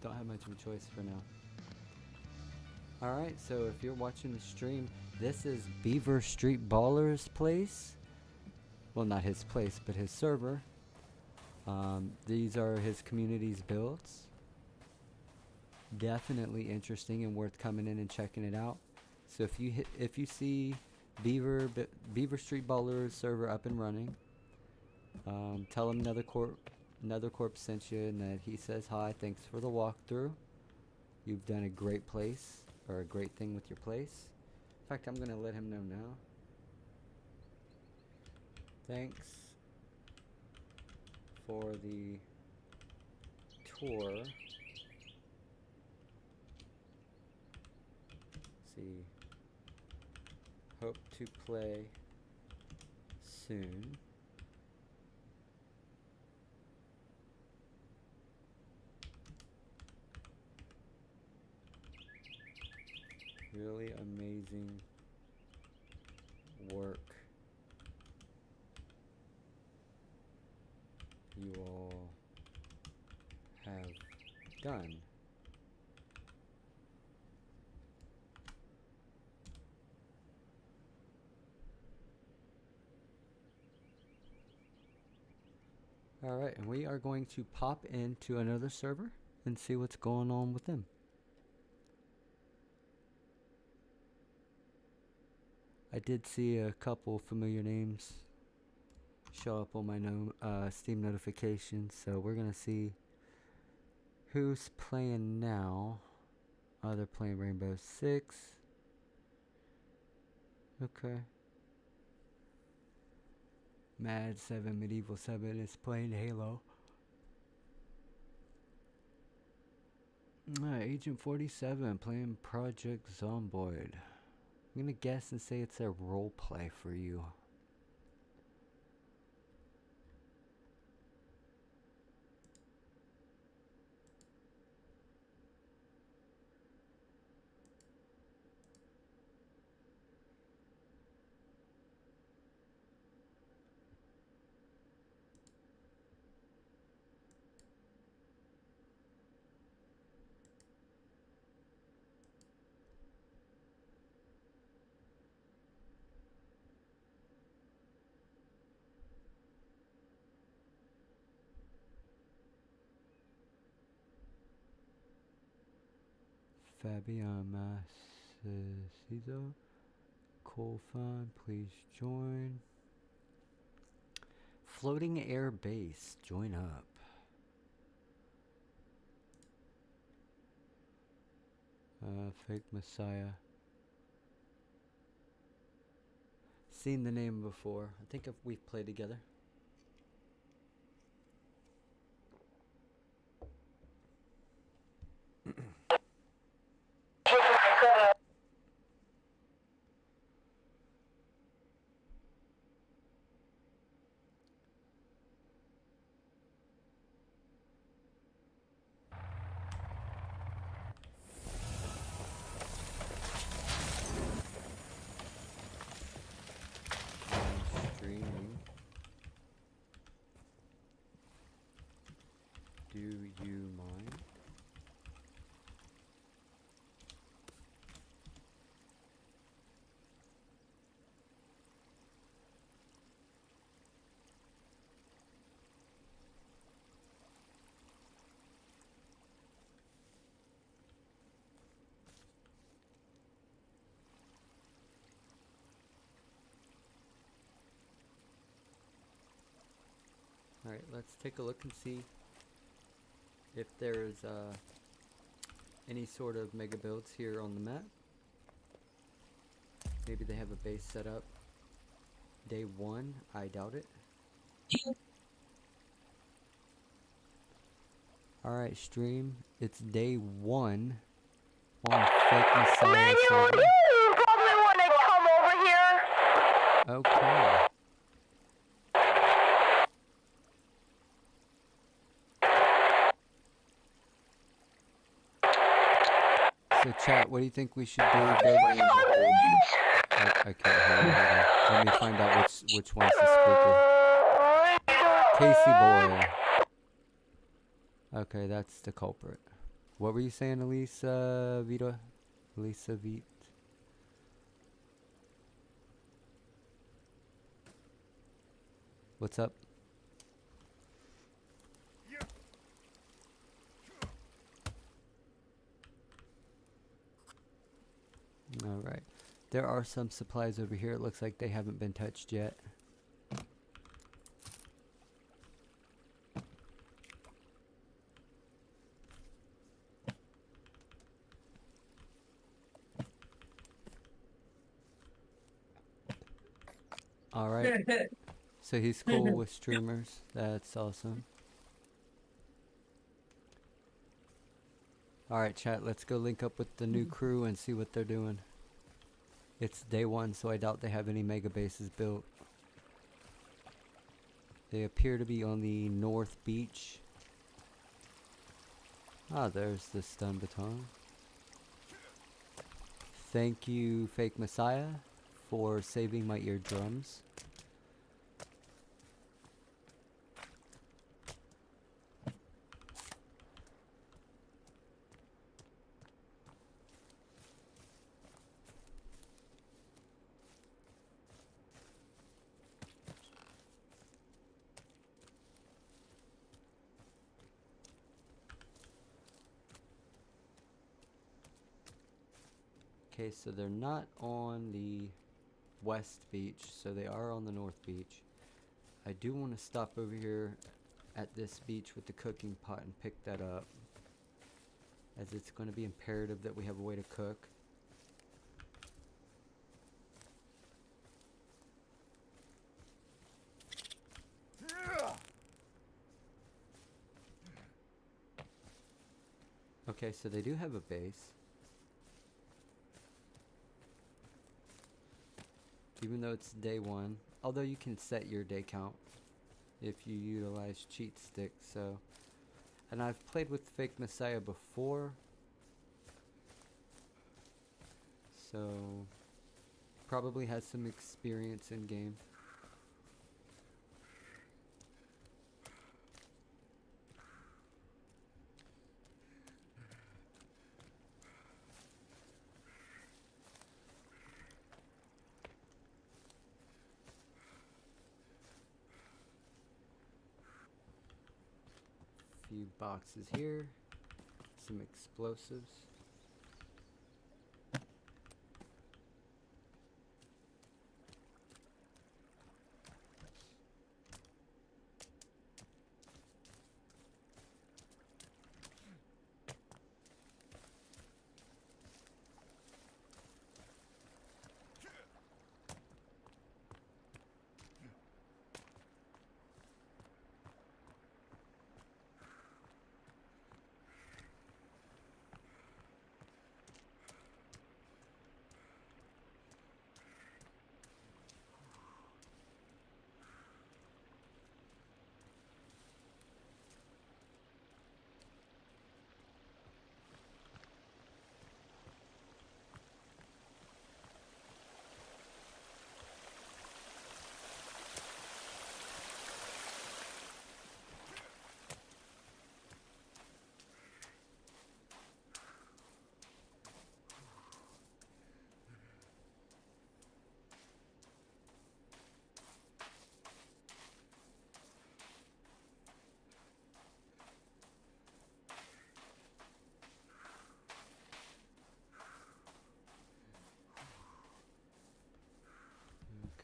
Don't have much of a choice for now. Alright, so if you're watching the stream, this is Beaver Street Baller's place. Well, not his place, but his server. These are his community's builds. Definitely interesting and worth coming in and checking it out. So if you see Beaver Street Baller's server up and running, tell him Another Corp sent you and that he says hi, thanks for the walkthrough. You've done a great place, or a great thing with your place. In fact, I'm gonna let him know now. Thanks for the tour. Let's see. Hope to play soon. Really amazing work you all have done. Alright, and we are going to pop into another server and see what's going on with them. I did see a couple familiar names show up on my Steam notifications, so we're gonna see who's playing now. Oh, they're playing Rainbow Six. Okay. Mad 7 Medieval 7 is playing Halo. Agent 47 playing Project Zomboid. I'm gonna guess and say it's a role play for you. Fabian Macizo, Colfan, please join. Floating Air Base, join up. Fake Messiah. Seen the name before. I think we've played together. Streaming. Do you mind? Alright, let's take a look and see if there's any sort of mega builds here on the map. Maybe they have a base set up. Day 1, I doubt it. Alright, stream. It's day 1 on Fake Messiah Manuel, server. you probably want to come over here. Okay. So chat, what do you think we should do? I can't hear you. Hold on. Let me find out which one's the speaker. Casey boy. Okay, that's the culprit. What were you saying, Elisa Vita? Elisa Vita. What's up? Alright. There are some supplies over here. It looks like they haven't been touched yet. Alright. So he's cool with streamers. That's awesome. Alright, chat. Let's go link up with the new crew and see what they're doing. It's day 1, so I doubt they have any mega bases built. They appear to be on the north beach. Ah, there's the stun baton. Thank you, Fake Messiah, for saving my eardrums. Okay, so they're not on the northwest beach, so they are on the north beach. I do want to stop over here at this beach with the cooking pot and pick that up, as it's going to be imperative that we have a way to cook. Okay, so they do have a base. Even though it's day 1. Although you can set your day count if you utilize cheat sticks, so. And I've played with Fake Messiah before. So probably has some experience in game. Few boxes here, some explosives.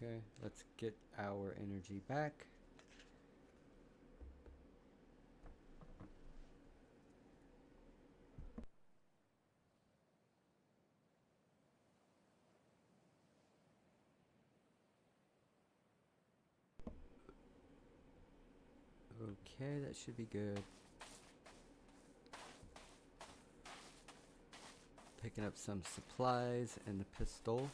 Okay, let's get our energy back. Okay, that should be good. Picking up some supplies and the pistol.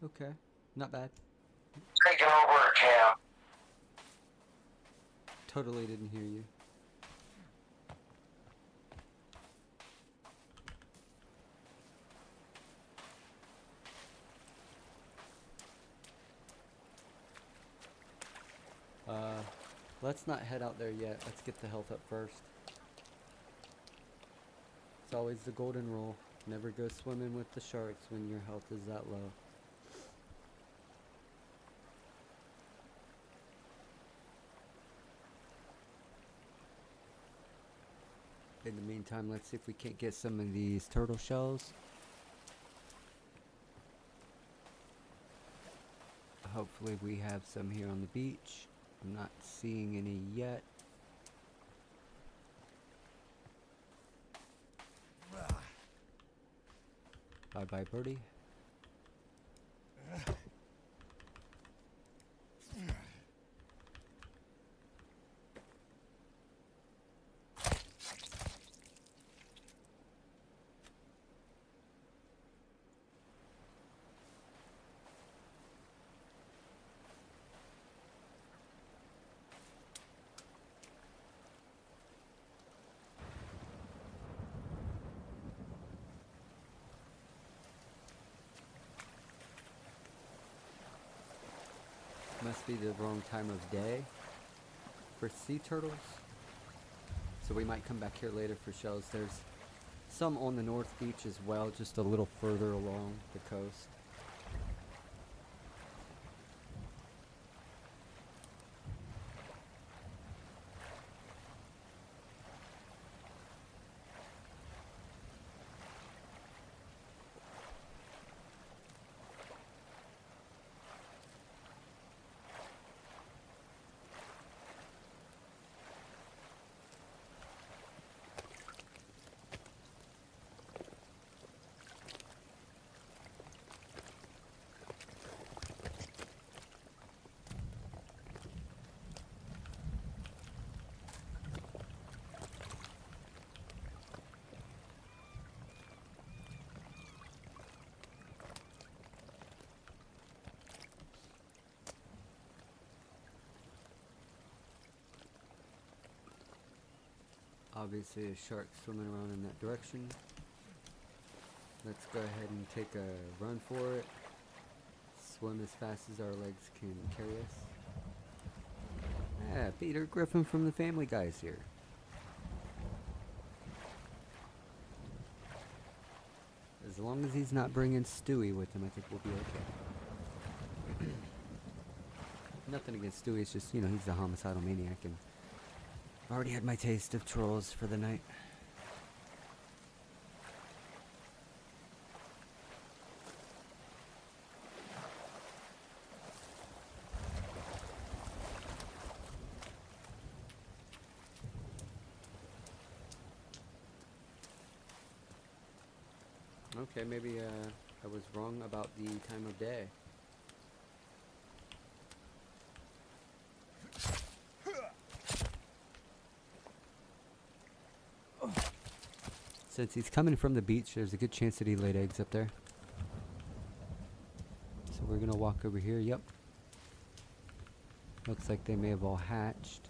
Okay, not bad. Taking over, Cam. Totally didn't hear you. Let's not head out there yet. Let's get the health up first. It's always the golden rule. Never go swimming with the sharks when your health is that low. In the meantime, let's see if we can't get some of these turtle shells. Hopefully we have some here on the beach. I'm not seeing any yet. Bye bye, birdie. Must be the wrong time of day for sea turtles. So we might come back here later for shells. There's some on the north beach as well, just a little further along the coast. Obviously a shark swimming around in that direction. Let's go ahead and take a run for it. Swim as fast as our legs can carry us. Yeah, Peter Griffin from the Family Guy's here. As long as he's not bringing Stewie with him, I think we'll be okay. Nothing against Stewie, it's just, you know, he's a homicidal maniac, and I already had my taste of trolls for the night. Okay, maybe I was wrong about the time of day. Since he's coming from the beach, there's a good chance that he laid eggs up there. So we're gonna walk over here. Yep. Looks like they may have all hatched.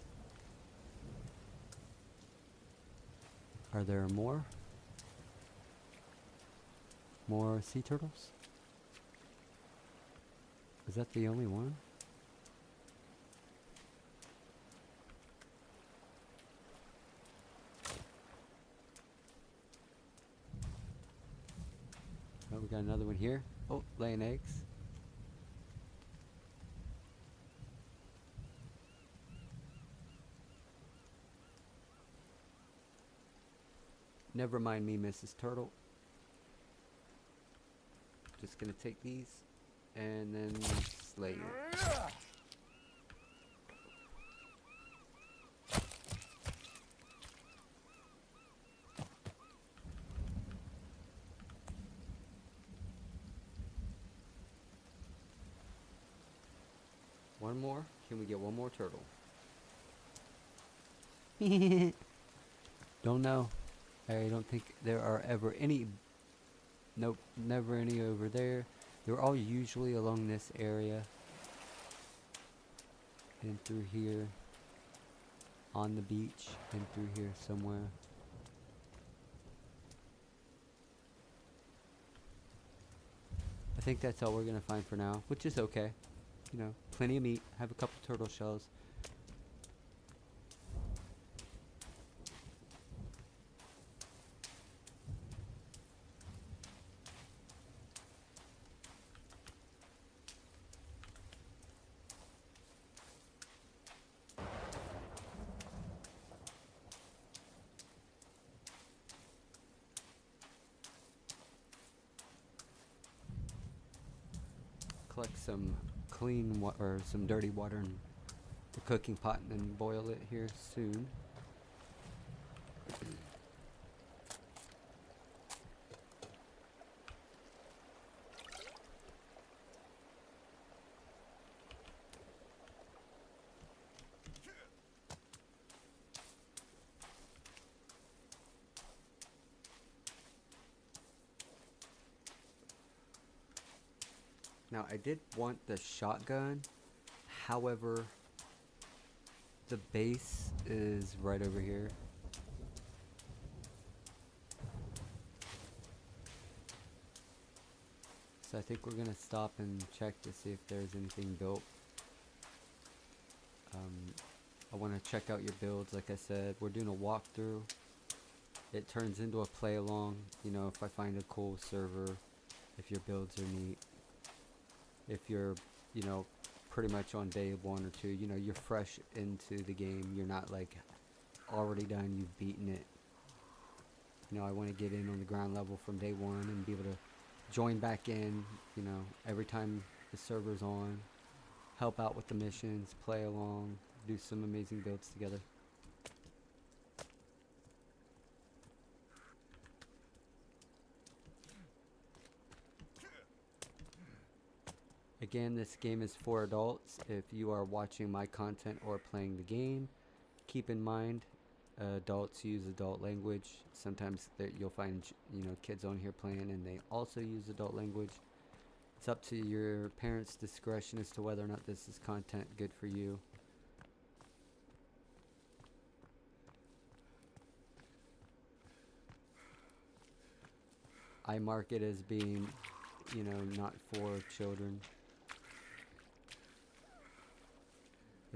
Are there more? More sea turtles? Is that the only one? Oh, we got another one here. Oh, laying eggs. Never mind me, Mrs. Turtle. Just gonna take these and then slay you. One more? Can we get one more turtle? Don't know. I don't think there are ever any. Nope, never any over there. They're all usually along this area. And through here. On the beach. And through here somewhere. I think that's all we're gonna find for now, which is okay. You know, plenty of meat. Have a couple turtle shells. Collect some clean or some dirty water in the cooking pot and then boil it here soon. Now, I did want the shotgun, however, the base is right over here. So I think we're gonna stop and check to see if there's anything built I want to check out your builds. Like I said, we're doing a walkthrough. It turns into a play along, you know, if I find a cool server, if your builds are neat, if you're, you know, pretty much on day 1 or 2, you know, you're fresh into the game, you're not like already done, you've beaten it. You know, I want to get in on the ground level from day 1 and be able to join back in, you know, every time the server's on, help out with the missions, play along, do some amazing builds together. Again, this game is for adults. If you are watching my content or playing the game, keep in mind adults use adult language. Sometimes you'll find you know, kids on here playing and they also use adult language. It's up to your parents' discretion as to whether or not this is content good for you. I mark it as being, you know, not for children.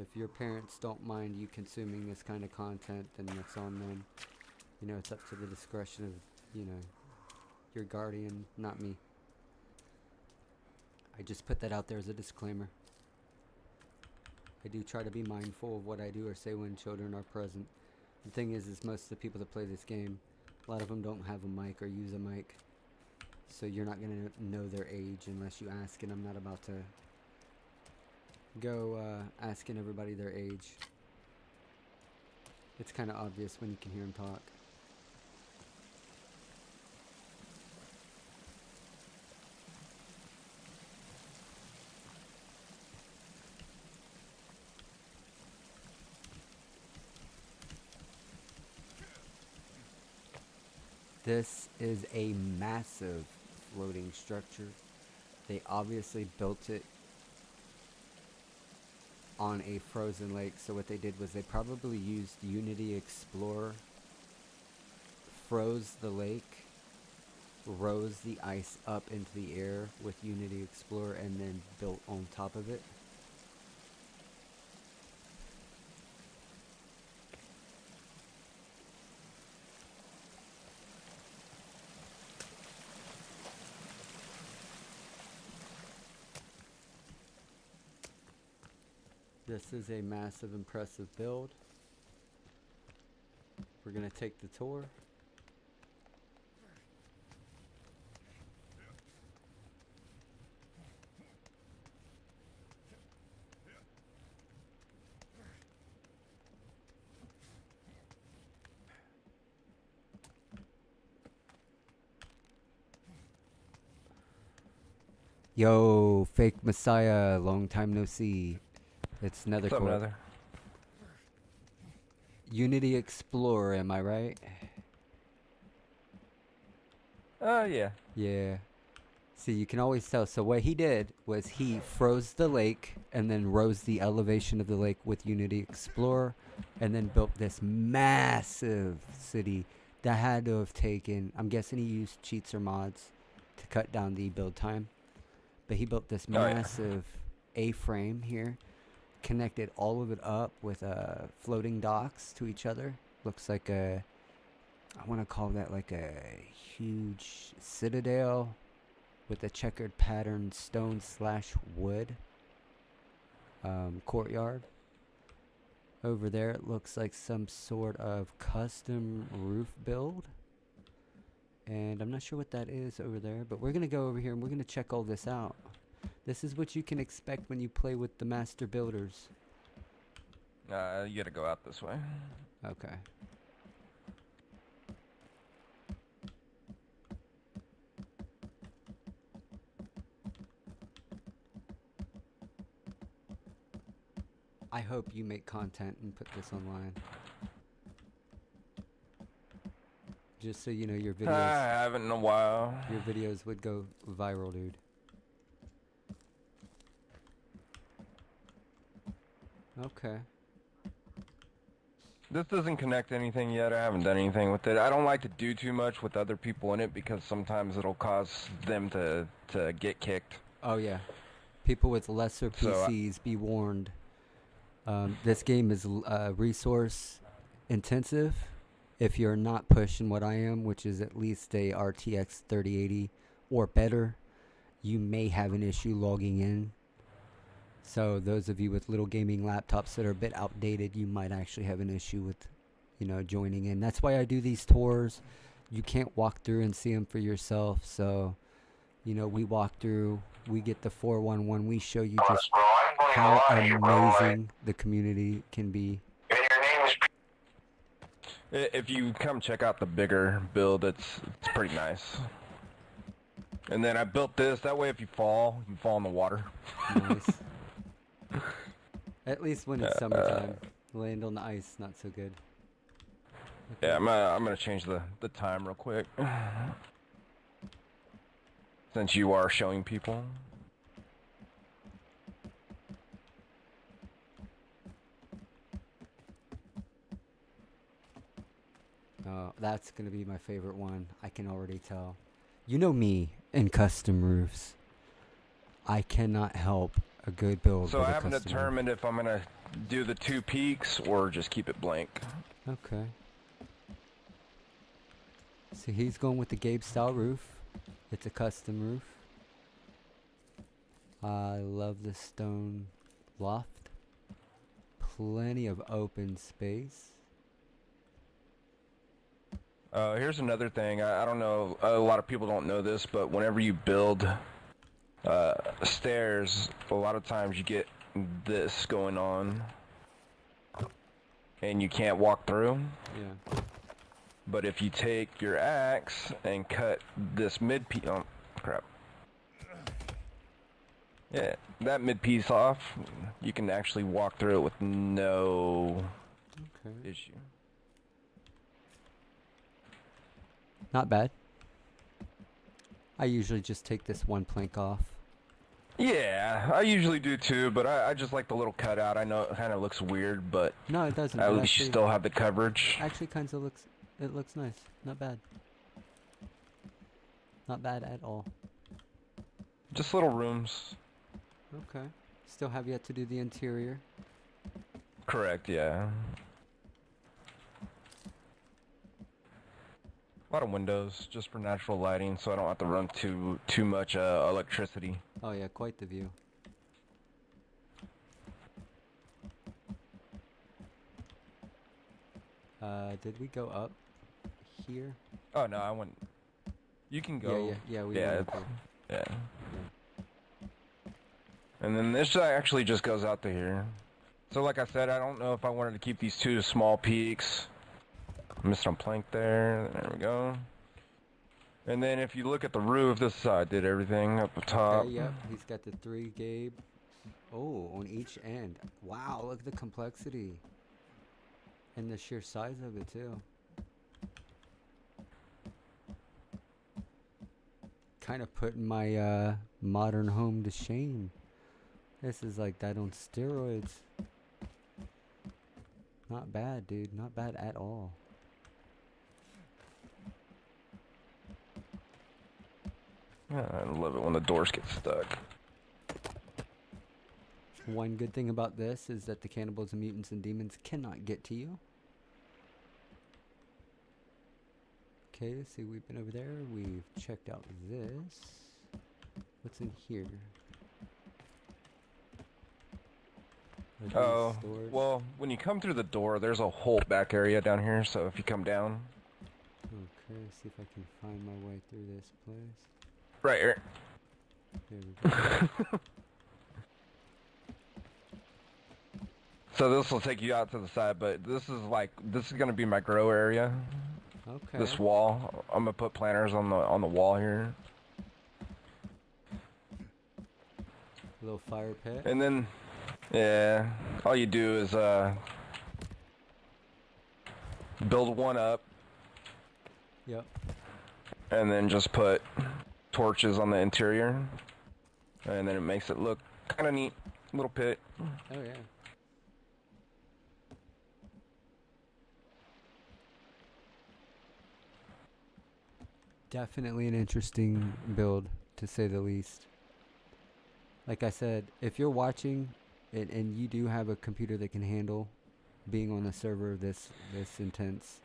If your parents don't mind you consuming this kind of content, then that's on them. You know, it's up to the discretion of, you know, your guardian, not me. I just put that out there as a disclaimer. I do try to be mindful of what I do or say when children are present. The thing is most of the people that play this game, a lot of them don't have a mic or use a mic. So you're not going to know their age unless you ask, and I'm not about to go asking everybody their age. It's kind of obvious when you can hear them talk. This is a massive floating structure. They obviously built it on a frozen lake, so what they did was they probably used Unity Explorer, froze the lake, rose the ice up into the air with Unity Explorer, and then built on top of it. This is a massive, impressive build. We're going to take the tour. Yo, fake Messiah, long time no see. It's Nether What's up, Core. Nether? Unity Explorer, am I right? Yeah. Yeah. See, you can always tell. So what he did was he froze the lake and then rose the elevation of the lake with Unity Explorer and then built this massive city that had to have taken, I'm guessing he used cheats or mods to cut down the build time. But he built this massive A-frame here, connected all of it up with floating docks to each other. Looks like a, I want to call that like a huge citadel with a checkered pattern stone / wood courtyard. Over there it looks like some sort of custom roof build. And I'm not sure what that is over there, but we're going to go over here and we're going to check all this out. This is what you can expect when you play with the master builders. You gotta go out this way. Okay. I hope you make content and put this online. Just so you know, your I videos, haven't in a while. your videos would go viral, dude. Okay. This doesn't connect anything yet. I haven't done anything with it. I don't like to do too much with other people in it because sometimes it'll cause them to get kicked. Oh yeah. People with lesser So, PCs, be warned. This game is resource intensive. If you're not pushing what I am, which is at least a RTX 3080 or better, you may have an issue logging in. So those of you with little gaming laptops that are a bit outdated, you might actually have an issue with, joining in. That's why I do these tours. You can't walk through and see them for yourself. So, we walk through, we get the 411, we show you just Bro, I'm going to how lie to you, bro. Like, amazing the community can be. and your name is If you come check out the bigger build, it's pretty nice. And then I built this, that way if you fall in the water. Nice. At least when it's summertime. Land on the ice, not so good. Okay. Yeah, I'm gonna change the time real quick. Since you are showing people. Oh, that's gonna be my favorite one. I can already tell. You know me and custom roofs. I cannot help a good build. So with I a haven't custom determined if I'm gonna do the 2 peaks or just keep it blank. roof. Okay. So he's going with the Gabe style roof. It's a custom roof. I love the stone loft. Plenty of open space. Here's another thing. I don't know, a lot of people don't know this, but whenever you build stairs, a lot of times you get this going on. And you can't walk through. Yeah. But if you take your axe and cut this mid piece, oh crap. Yeah, that mid piece off, you can actually walk through it with no issue. Not bad. I usually just take this one plank off. Yeah, I usually do too, but I just like the little cutout. I know it kind of looks weird, but No, it doesn't. at It least you actually- still have the coverage. Actually, kind of looks. It looks nice. Not bad. Not bad at all. Just little rooms. Okay. Still have yet to do the interior. Correct, yeah. A lot of windows, just for natural lighting, so I don't have to run too much electricity. Oh yeah, quite the view. Did we go up here? Oh no, I went. You can go. Yeah. We Yeah, went up yeah. And then this actually just goes out to here. So like I said, I don't know if I wanted to keep these 2 small peaks. Missed on plank there. There we go. And then if you look at the roof, this side did everything up the top. Okay, yep. He's got the 3 Gabe. Oh, on each end. Wow, look at the complexity. And the sheer size of it too. Kind of putting my modern home to shame. This is like that on steroids. Not bad, dude. Not bad at all. Yeah, I love it when the doors get stuck. One good thing about this is that the cannibals and mutants and demons cannot get to you. Okay, let's see, we've been over there. We've checked out this. What's in here? Are these Oh, stores? well, when you come through the door, there's a whole back area down here, so if you come down... Okay, see if I can find my way through this place. Right here. There we go. So this will take you out to the side, but this is gonna be my grow area. Okay. This wall, I'm gonna put planters on the wall here. Little fire pit. And then, yeah, all you do is build one up, Yep. and then just put torches on the interior, and then it makes it look kind of neat. Little pit. Oh yeah. Definitely an interesting build, to say the least. Like I said, if you're watching and you do have a computer that can handle being on a server this intense,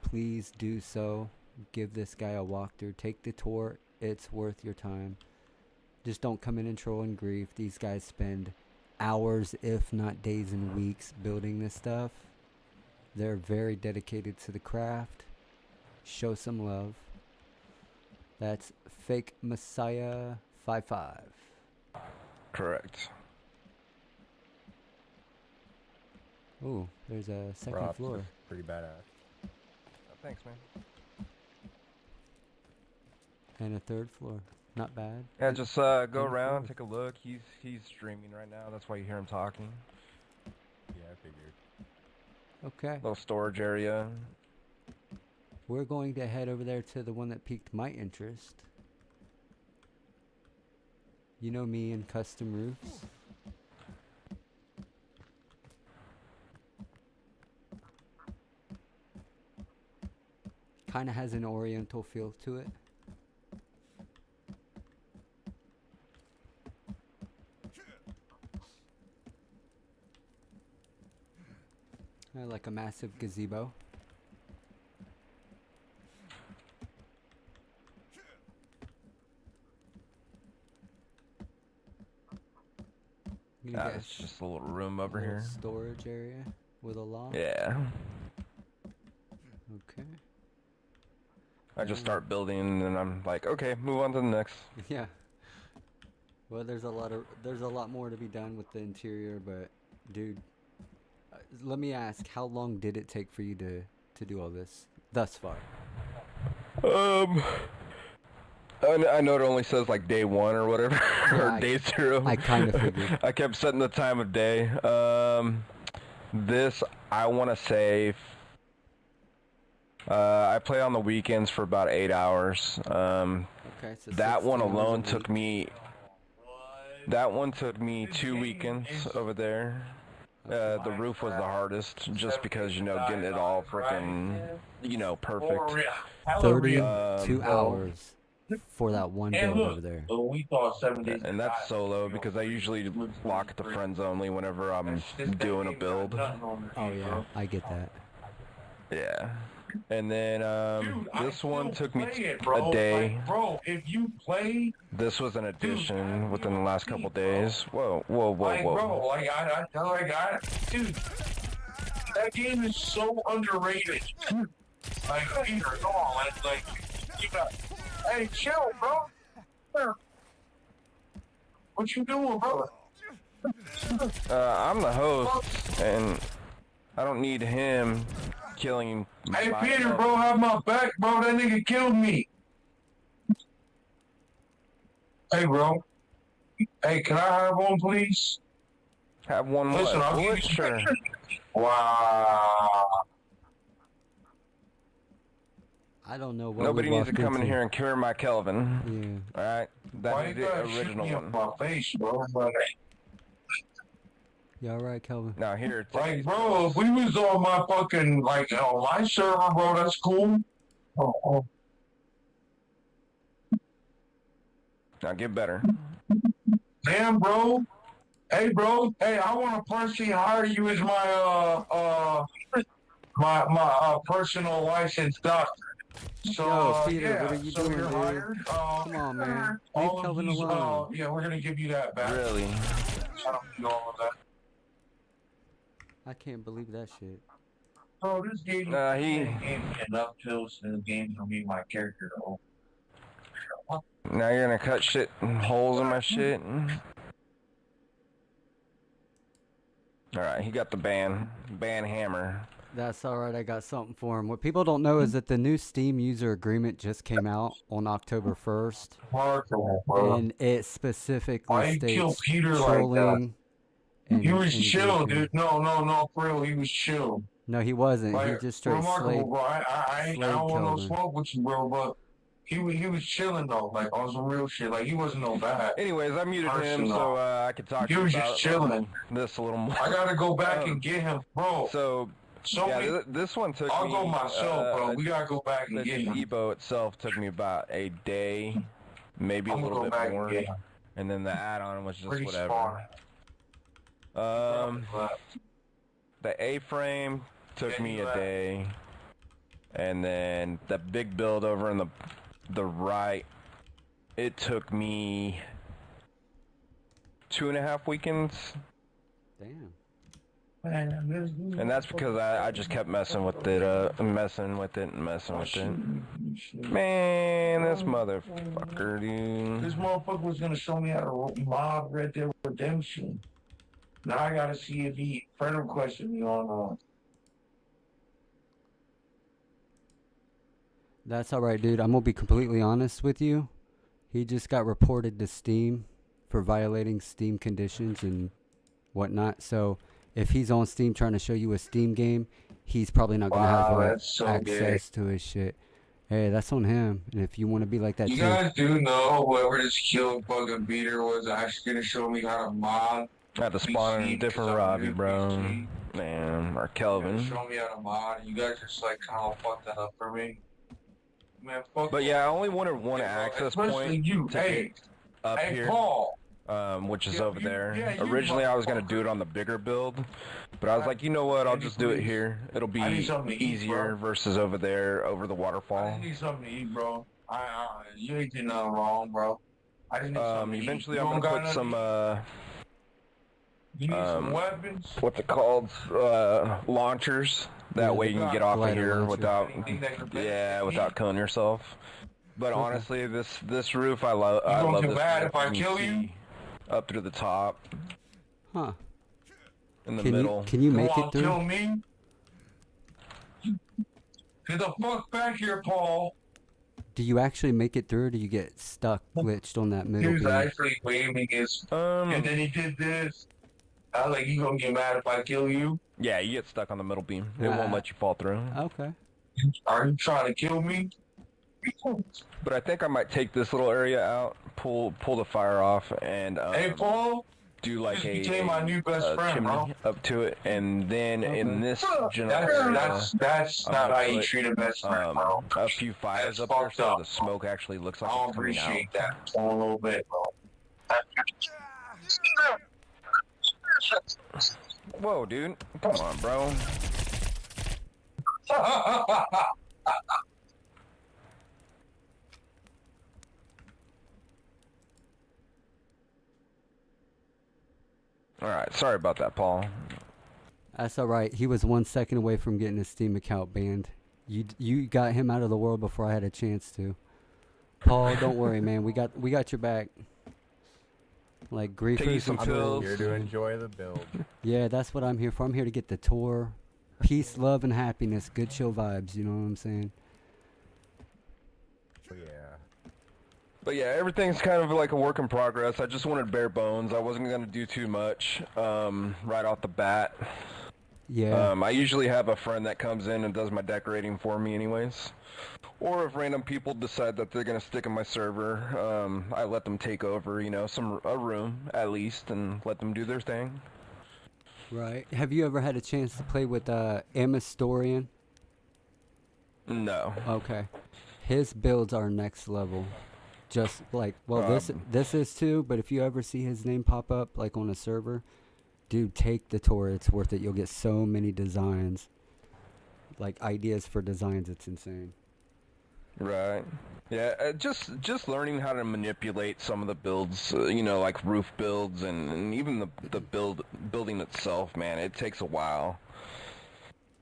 please do so. Give this guy a walkthrough. Take the tour. It's worth your time. Just don't come in and troll and grief. These guys spend hours, if not days and weeks, building this stuff. They're very dedicated to the craft. Show some love. That's Fake Messiah 55. Correct. Ooh, there's a second floor. Pretty badass. Oh, thanks, man. And a third floor. Not bad. Yeah, just go around, take a look. He's streaming right now. That's why you hear him talking. Yeah, I figured. Okay. Little storage area. We're going to head over there to the one that piqued my interest. You know me and custom roofs. Kind of has an oriental feel to it. Like a massive gazebo. It's just a little room over here. Storage area with a loft. Yeah. Okay. I just start building and then I'm like, okay, move on to the next. Yeah. Well, there's a lot more to be done with the interior, but dude, let me ask, how long did it take for you to do all this thus far? I know it only says like day 1 or whatever, or day 0. I kind of figured. I kept setting the time of day. This, I want to say, I play on the weekends for about 8 hours. Okay, so that one 16 hours alone a took week. me. That one took me 2 weekens over there. The roof was the hardest, just because, you know, getting it all freaking, you know, perfect. 32 hours for that one build over there. We thought 7 days. And that's solo, because I usually lock it to friends only whenever I'm doing a build. Oh yeah, I get that. Yeah. And then this one took me bro. a day. Like, bro, if you play, This was an addition within the last couple days. Whoa, whoa, whoa, like, whoa. bro, dude, that game is so underrated. Like, Peter, come on, like, you got, hey, chill, bro. What you doing, bro? I'm the host, and I don't need him killing Hey, my Peter, stuff. bro, have my back, bro. That nigga killed me. Hey, bro. Hey, can I have one, please? Have one Listen, what? I'll give Bullet? you Sure. Wow. I don't know what Nobody we needs to walked come in into. here and cure my Kelvin. Yeah. Alright? Why That's you the gotta shoot original me one. in my face, bro? You alright, Kelvin? Now here, take Like, these bro, pills. if we was on my fucking, like, on my server, bro, that's cool. Oh. Now get better. Damn, bro. Hey, bro. Hey, I want to personally hire you as my personal licensed doctor. So, Yo, Peter, yeah, what are you so doing, you're dude? hired. Come on, man. All Leave of Kelvin these, alone. yeah, we're gonna give you that back. Really? I don't know all of that. I can't believe that shit. Bro, this game He- gave me enough pills in the game for me, my character to open. Now you're gonna cut shit, holes in my shit. Alright, he got the ban hammer. That's alright, I got something for him. What people don't know is that the new Steam user agreement just came out on October 1st. Hardcore, bro. And it specifically Why you kill states Peter like that? trolling. He was and chill, griefing. dude. No, for real, he was chill. No, he wasn't. Like, He just straight remarkable, slayed. bro. I slayed don't want no Kelvin. smoke with you, bro, but he was chilling though, like on some real shit. Like he wasn't no bad. Anyways, I muted him Personal. so I could talk He to you was about just chilling. this a little more. I gotta go back and get him, bro. So, So yeah, we- this one took I'll me... go myself, bro. We gotta go back and The get him. depot itself took me about a day, maybe a I'm gonna little go bit back more. and get him. And then the add-on was just Pretty whatever. smart. The A-frame took Yeah, me you a day, and then the big build over in the right, it took me 2.5 weekends. Damn. And that's because I just kept messing with it, messing with it. Man, this motherfucker, dude. This motherfucker was gonna show me how to mod Red Dead Redemption. Now I gotta see if he friend requested me on. That's alright, dude. I'm gonna be completely honest with you. He just got reported to Steam for violating Steam conditions and whatnot. So if he's on Steam trying to show you a Steam game, he's probably not gonna have access to his shit. Hey, that's on him. And if you want to be like that You too, guys do know whoever this kill fucking beater was actually gonna show me how to mod. I had to spawn in a different Robbie, bro. Man, or Kelvin. Show me how to mod. You guys just like kind of fucked that up for me. Man, fuck. But yeah, I only wanted one access point you. to Hey, get up here. Paul. Which is Yeah, over you- there. yeah, you Originally, I was gonna do it on the bigger build, but I was like, you know what? I'll just do it here. It'll I need be something to eat, easier bro. versus over there, over the I waterfall. just need something to eat, bro. You ain't doing nothing wrong, bro. I just need something to Eventually, eat. I'm You gonna don't put got some nothing? You need some weapons? what's it called? Launchers. That way you can get off of Glider here launcher. without, Anything that could yeah, benefit without me? killing yourself. But honestly, this roof, I love. You I gonna love feel this bad roof. if I You can kill you? see up through the top, huh? in the Can middle. you You make it wanna kill through? me? Get the fuck back here, Paul. Do you actually make it through, or do you get stuck, glitched on that He middle was beam? actually waving his, and then he did this. I was like, you gonna get mad if I kill you? Yeah, you get stuck on the middle beam. It Ah. won't let you fall through. Okay. Are you trying to kill me? But I think I might take this little area out, pull the fire off, and Hey, Paul. do like You a, just became my new best friend, chimney bro. up to it, and then in this general That's I'm not gonna how you put, treat a best friend, bro. a few fires That's up there fucked so up. the smoke actually looks like I don't it's coming out. appreciate that a little bit, bro. Whoa, dude! Come on, bro. All right, sorry about that, Paul. That's all right. He was 1 second away from getting his Steam account banned. You got him out of the world before I had a chance to. Paul, don't worry, man. We got your back. Like Take you griefers some and pills. trolls. Here to enjoy the build. Yeah, that's what I'm here for. I'm here to get the tour, peace, love, and happiness. Good chill vibes. You know what I'm saying? But yeah. But yeah, everything's kind of like a work in progress. I just wanted bare bones. I wasn't gonna do too much right off the bat. Yeah. I usually have a friend that comes in and does my decorating for me anyways. Or if random people decide that they're going to stick in my server, I let them take over, you know, a room at least and let them do their thing. Right. Have you ever had a chance to play with Amastorian? No. Okay. His builds are next level. Just like, well, this is too, but if you ever see his name pop up like on a server, dude, take the tour. It's worth it. You'll get so many designs. Like ideas for designs, it's insane. Right. Yeah, just learning how to manipulate some of the builds, you know, like roof builds and even the building itself, man, it takes a while.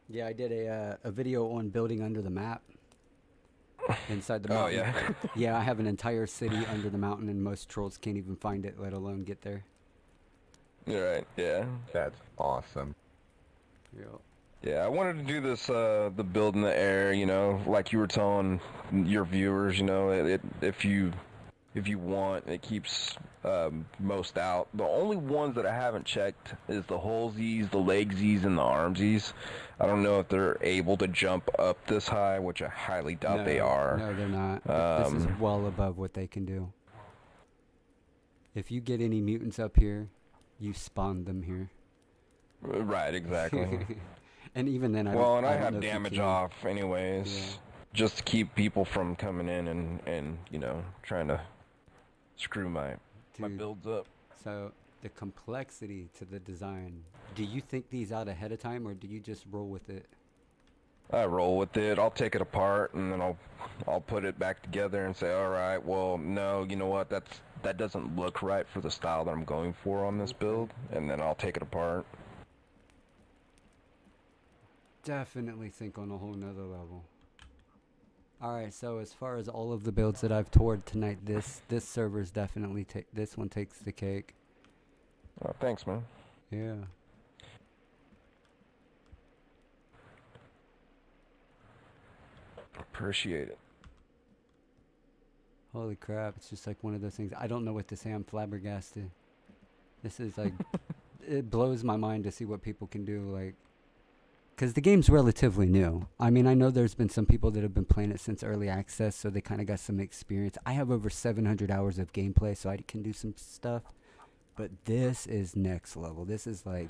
Yeah, I did a video on building under the map. Inside the mountain. Oh, yeah. Yeah, I have an entire city under the mountain and most trolls can't even find it, let alone get there. You're right, yeah. That's awesome. Yep. Yeah, I wanted to do this, the build in the air, you know, like you were telling your viewers, you know, if you want, it keeps most out. The only ones that I haven't checked is the holesies, the legsies, and the armsies. I don't know if they're able to jump up this high, which I highly doubt they are. No, they're not. This is well above what they can do. If you get any mutants up here, you spawn them here. Right, exactly. And even then, I well, don't, and I don't know have if you damage can. off anyways, Yeah. just to keep people from coming in and you know, trying to screw my Dude, builds up. So the complexity to the design. Do you think these out ahead of time, or do you just roll with it? I roll with it. I'll take it apart and then I'll put it back together and say, all right, well, no, you know what? That doesn't look right for the style that I'm going for on this build, and then I'll take it apart. Definitely think on a whole nother level. Alright, so as far as all of the builds that I've toured tonight, this server's definitely this one takes the cake. Oh, thanks, man. Yeah. Appreciate it. Holy crap, it's just like one of those things. I don't know what to say. I'm flabbergasted. This is like, it blows my mind to see what people can do. Like, because the game's relatively new. I mean, I know there's been some people that have been playing it since early access, so they kind of got some experience. I have over 700 hours of gameplay, so I can do some stuff. But this is next level. This is like...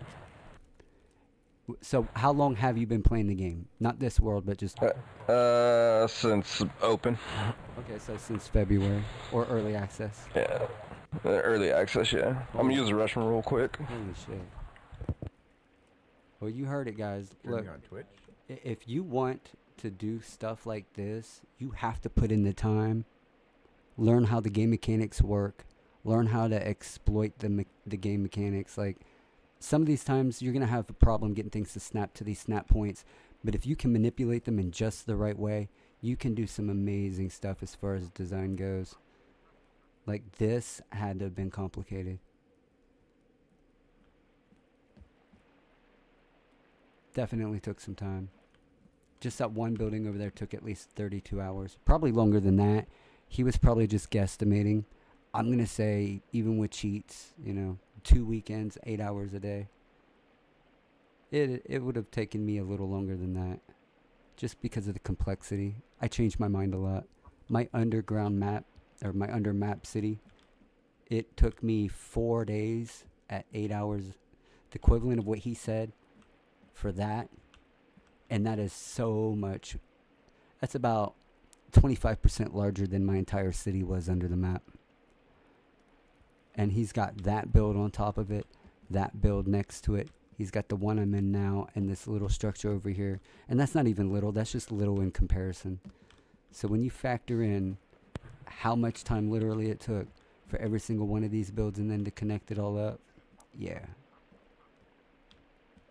So, how long have you been playing the game? Not this world, but just... Since open. Okay, so since February. Or early access. Yeah. Early access, yeah. I'm gonna use the Russian real quick. Holy shit. Well, you heard it, guys. Look, on Twitch. if you want to do stuff like this, you have to put in the time, learn how the game mechanics work, learn how to exploit the game mechanics. Like, some of these times you're going to have a problem getting things to snap to these snap points, but if you can manipulate them in just the right way, you can do some amazing stuff as far as design goes. Like, this had to have been complicated. Definitely took some time. Just that one building over there took at least 32 hours. Probably longer than that. He was probably just guesstimating. I'm going to say, even with cheats, 2 weekends, 8 hours a day. It would have taken me a little longer than that. Just because of the complexity. I changed my mind a lot. My underground map, or my under map city, it took me 4 days at 8 hours. The equivalent of what he said for that. And that is so much. That's about 25% larger than my entire city was under the map. And he's got that build on top of it, that build next to it. He's got the one I'm in now and this little structure over here. And that's not even little, that's just little in comparison. So when you factor in how much time literally it took for every single one of these builds and then to connect it all up, yeah.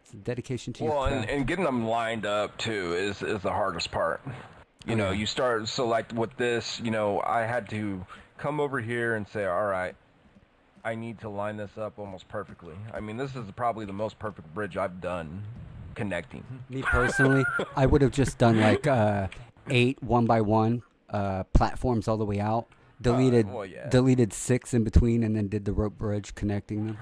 It's a dedication to your craft. And getting them lined up too is the hardest part. You know, you start, so like with this, I had to come over here and say, all right, I need to line this up almost perfectly. I mean, this is probably the most perfect bridge I've done connecting. Me personally, I would have just done like 8 1x1 platforms all the way out, deleted 6 in between, and then did the rope bridge connecting them.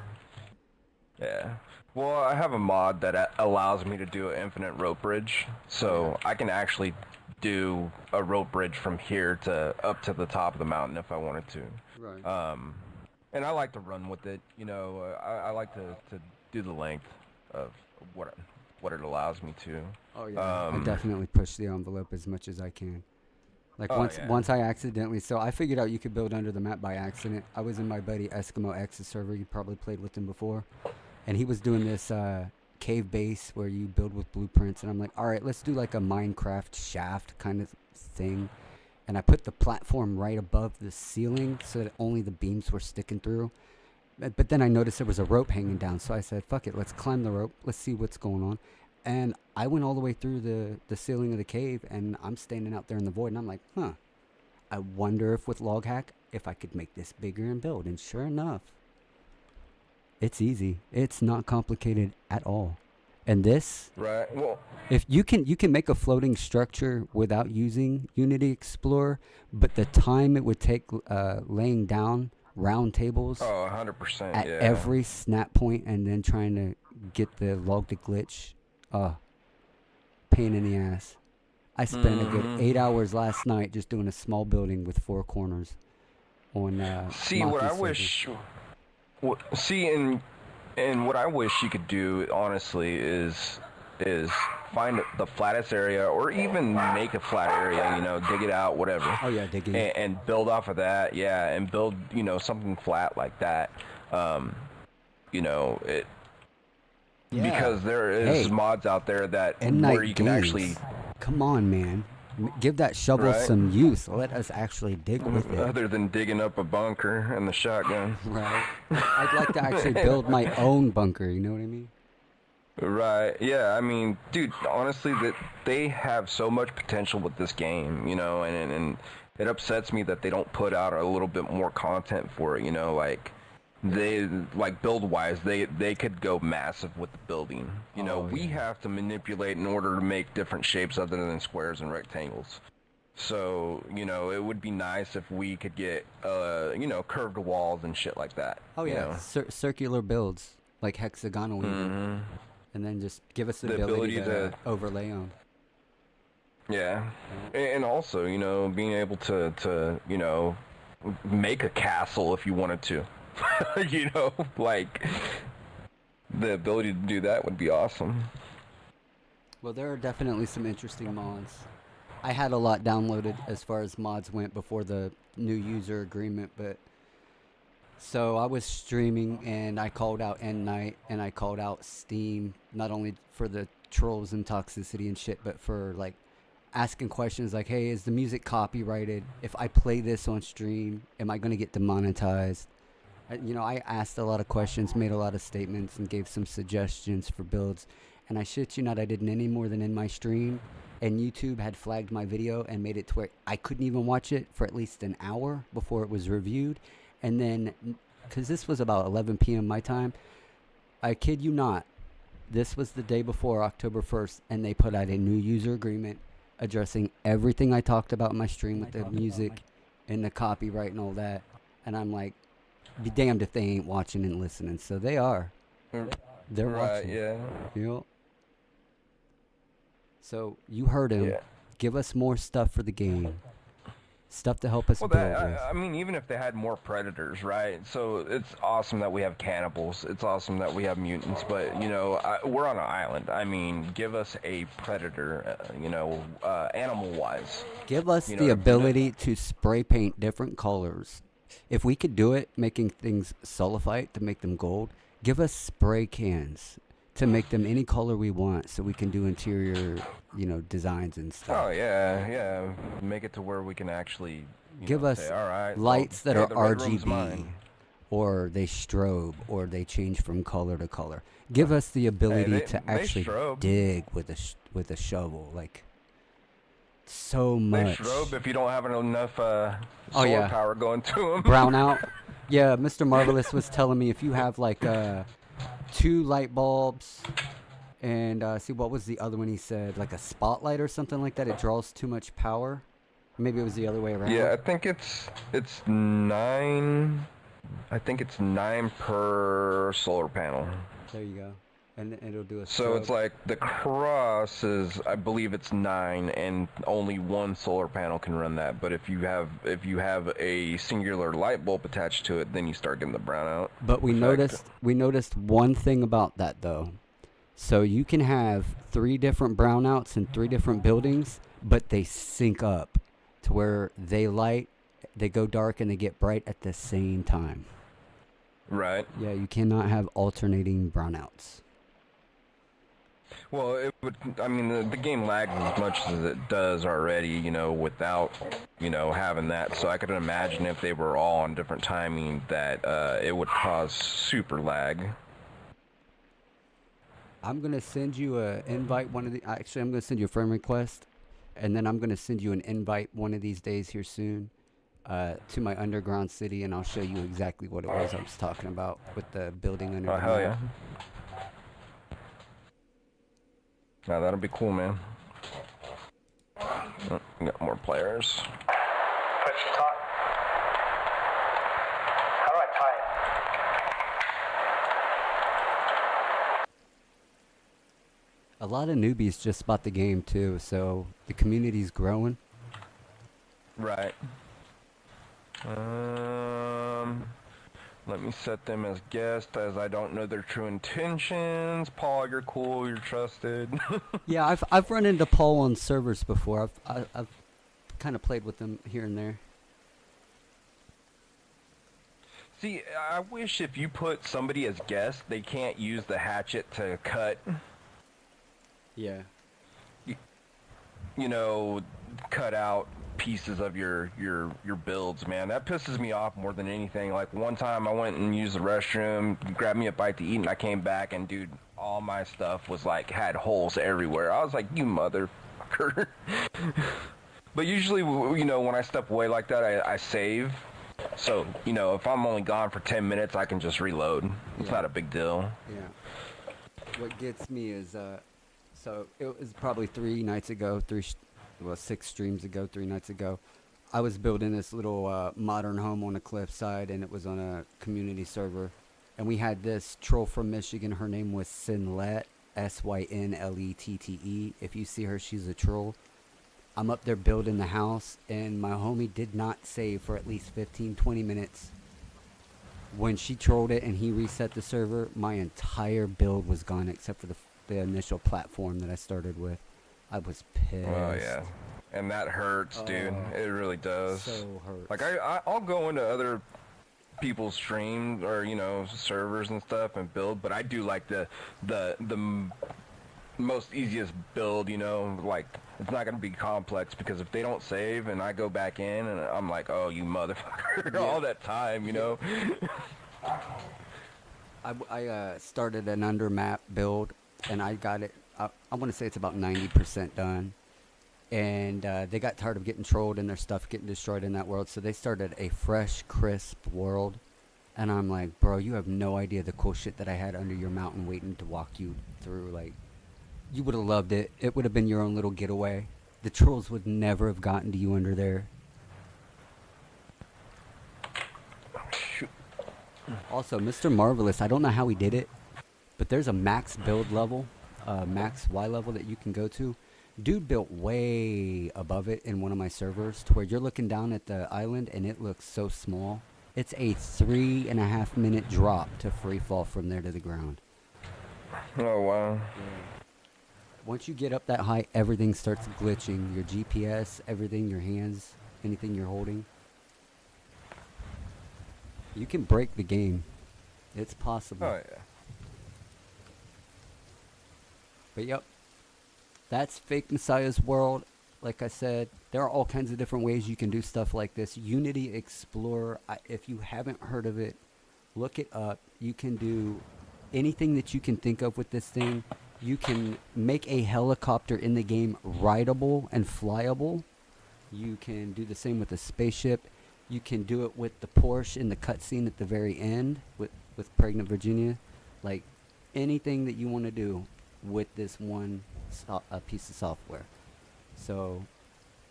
Yeah. Well, I have a mod that allows me to do an infinite rope bridge, so I can actually do a rope bridge from here to up to the top of the mountain if I wanted to. Right. And I like to run with it, I like to do the length of what it allows me to. Oh yeah, I definitely push the envelope as much as I can. Like once I accidentally, so I figured out you could build under the map by accident. I was in my buddy Eskimo X's server. You probably played with him before, and he was doing this cave base where you build with blueprints. And I'm like, all right, let's do like a Minecraft shaft kind of thing. And I put the platform right above the ceiling so that only the beams were sticking through. But then I noticed there was a rope hanging down. So I said, fuck it, let's climb the rope. Let's see what's going on. And I went all the way through the ceiling of the cave. And I'm standing out there in the void. And I'm like, I wonder if with log hack, if I could make this bigger and build. And sure enough, it's easy. It's not complicated at all. And this, right? Well, if you can make a floating structure without using Unity Explorer, but the time it would take laying down round tables, 100%, at every snap point, and then trying to get the log to glitch, pain in the ass. I spent a good 8 hours last night just doing a small building with 4 corners on. See what I wish. And what I wish you could do, honestly, is find the flattest area, or even make a flat area, dig it out, whatever. Oh yeah, dig it. And build off of that, and build, something flat like that. you know, it Yeah. because there is Hey. mods out there that And where night you can games. actually Come on, man. Give that shovel Right. some use. Let us actually dig with it. other than digging up a bunker and the shotgun. Right. I'd like to actually build my own bunker. You know what I mean? Right. Yeah. I mean, dude, honestly, that they have so much potential with this game, you know, and it upsets me that they don't put out a little bit more content for it, you know, like they like build wise, they could go massive with the building. You know, we have to manipulate in order to make different shapes other than squares and rectangles. So, you know, it would be nice if we could get you know, curved walls and shit like that. Oh you yeah, know? circular builds like hexagonal even. And then just give us the ability to overlay them. Yeah, and also, you know, being able to you know, make a castle if you wanted to. You know, like, the ability to do that would be awesome. Well, there are definitely some interesting mods. I had a lot downloaded as far as mods went before the new user agreement, but so I was streaming and I called out End Night and I called out Steam, not only for the trolls and toxicity and shit, but for like asking questions like, hey, is the music copyrighted? If I play this on stream, am I going to get demonetized? You know, I asked a lot of questions, made a lot of statements, and gave some suggestions for builds. And I shit you not, I didn't any more than in my stream. And YouTube had flagged my video and made it to where I couldn't even watch it for at least an hour before it was reviewed. And then, because this was about 11 p.m. my time, I kid you not, this was the day before October 1st, and they put out a new user agreement addressing everything I talked about in my stream with the music and the copyright and all that. And I'm like, be damned if they ain't watching and listening. So they are. They're Right, watching. yeah. You know? So you heard him. Yeah. Give us more stuff for the game. Stuff to help us Well, build that, with. I mean, even if they had more predators, right? So it's awesome that we have cannibals. It's awesome that we have mutants. But, you know, we're on an island. I mean, give us a predator, you know, animal-wise. Give us you the know, ability to spray paint different colors. If we could do it, making things sulfite to make them gold, give us spray cans to make them any color we want so we can do interior, you know, designs and stuff. Oh, yeah, yeah. Make it to where we can actually Give us say, all right, lights that hey, are the red room's RGB, mine. or they strobe, or they change from color to color. Give us the ability to they actually strobe. dig with a shovel, like so much. They strobe if you don't have enough solar yeah. power going to them. Brown out. Yeah, Mr. Marvelous was telling me if you have like 2 light bulbs and see, what was the other one he said? Like a spotlight or something like that, it draws too much power. Maybe it was the other way around. Yeah, I think it's 9. I think it's 9 per solar panel. There you go. And it'll do a So it's strobe. like the cross is, I believe it's 9, and only 1 solar panel can run that. But if you have a singular light bulb attached to it, then you start getting the brownout. But we effect. noticed one thing about that though. So you can have 3 different brownouts in 3 different buildings, but they sync up to where they go dark, and they get bright at the same time. Right. Yeah, you cannot have alternating brownouts. Well, it would. I mean, the game lags as much as it does already, you know, without, you know, having that. So I could imagine if they were all on different timing, that it would cause super lag. I'm gonna send you a invite actually, I'm gonna send you a friend request, and then I'm gonna send you an invite one of these days here soon, to my underground city, and I'll show you exactly what it was I was talking about with the building under. Oh, hell yeah. Now that'll be cool, man. Oh, we got more players. What you talk? How do I tie it? A lot of newbies just bought the game too, so the community's growing. Right. Let me set them as guests, as I don't know their true intentions. Paul, you're cool. You're trusted. Yeah, I've run into Paul on servers before. I've kind of played with them here and there. See, I wish if you put somebody as guest, they can't use the hatchet to cut, Yeah. you know, cut out pieces of your builds, man. That pisses me off more than anything. Like one time I went and used the restroom, grabbed me a bite to eat, and I came back and dude, all my stuff was like had holes everywhere. I was like, you motherfucker. But usually, you know, when I step away like that, I save. So, you know, if I'm only gone for 10 minutes, I can just reload. It's Yeah. not a big deal. Yeah. What gets me is, so it was probably 6 streams ago, 3 nights ago. I was building this little modern home on a cliffside, and it was on a community server. And we had this troll from Michigan. Her name was Synlette, Synlette. If you see her, she's a troll. I'm up there building the house, and my homie did not save for at least 15, 20 minutes. When she trolled it and he reset the server, my entire build was gone except for the initial platform that I started with. I was pissed. Oh, yeah. And that hurts, dude. It really does. So hurts. Like, I'll go into other people's streams or, you know, servers and stuff and build, but I do like the most easiest build, you know, like it's not going to be complex because if they don't save and I go back in and I'm like, oh, you motherfucker, all that time, you know. I started an undermap build, and I got it, I want to say it's about 90% done. And they got tired of getting trolled and their stuff getting destroyed in that world, so they started a fresh, crisp world. And I'm like, bro, you have no idea the cool shit that I had under your mountain waiting to walk you through. Like, you would have loved it. It would have been your own little getaway. The trolls would never have gotten to you under there. Also, Mr. Marvelous, I don't know how he did it, but there's a max build level, max Y level that you can go to. Dude built way above it in one of my servers to where you're looking down at the island and it looks so small. It's a 3.5 minute drop to free fall from there to the ground. Oh, wow. Once you get up that high, everything starts glitching. Your GPS, everything, your hands, anything you're holding. You can break the game. It's possible. Oh, yeah. But yep. That's Fake Messiah's world. Like I said, there are all kinds of different ways you can do stuff like this. Unity Explorer, if you haven't heard of it, look it up. You can do anything that you can think of with this thing. You can make a helicopter in the game rideable and flyable. You can do the same with a spaceship. You can do it with the Porsche in the cutscene at the very end with Pregnant Virginia. Like, anything that you want to do with this one piece of software. So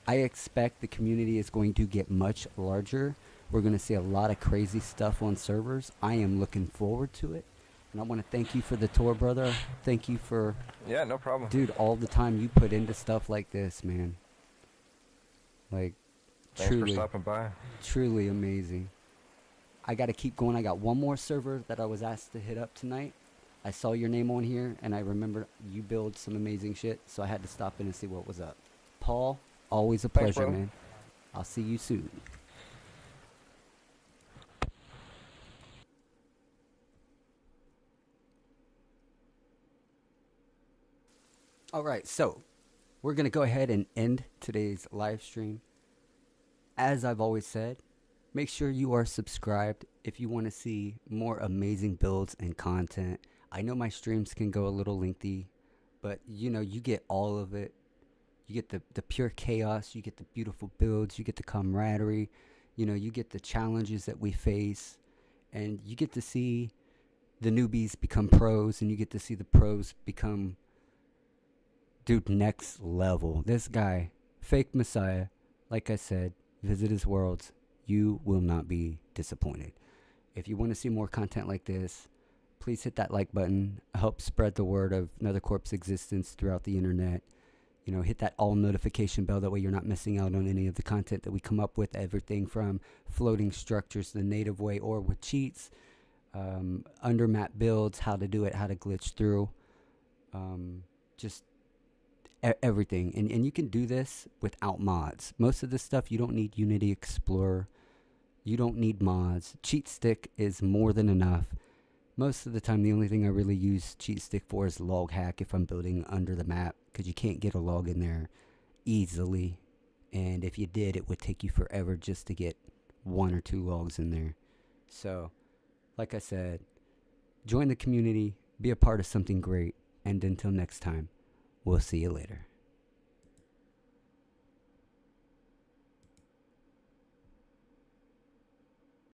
I expect the community is going to get much larger. We're going to see a lot of crazy stuff on servers. I am looking forward to it. And I want to thank you for the tour, brother. Thank you for... Yeah, no problem. Dude, all the time you put into stuff like this, man. Like, Thanks truly, for stopping by. truly amazing. I got to keep going. I got one more server that I was asked to hit up tonight. I saw your name on here, and I remember you build some amazing shit, so I had to stop in and see what was up. Paul, always a Thanks, pleasure, brother. man. I'll see you soon. All right, so we're going to go ahead and end today's live stream. As I've always said, make sure you are subscribed if you want to see more amazing builds and content. I know my streams can go a little lengthy, but you know, you get all of it. You get the pure chaos, you get the beautiful builds, you get the camaraderie, you know, you get the challenges that we face, and you get to see the newbies become pros, and you get to see the pros become, dude, next level. This guy, Fake Messiah, like I said, visit his worlds. You will not be disappointed. If you want to see more content like this, please hit that like button. Help spread the word of Nether Corp's existence throughout the internet. You know, hit that all notification bell. That way you're not missing out on any of the content that we come up with. Everything from floating structures the native way or with cheats, undermap builds, how to do it, how to glitch through, just everything. And you can do this without mods. Most of this stuff, you don't need Unity Explorer. You don't need mods. Cheat stick is more than enough. Most of the time, the only thing I really use cheat stick for is log hack if I'm building under the map, because you can't get a log in there easily. And if you did, it would take you forever just to get 1 or 2 logs in there. So, like I said, join the community, be a part of something great, and until next time, we'll see you later.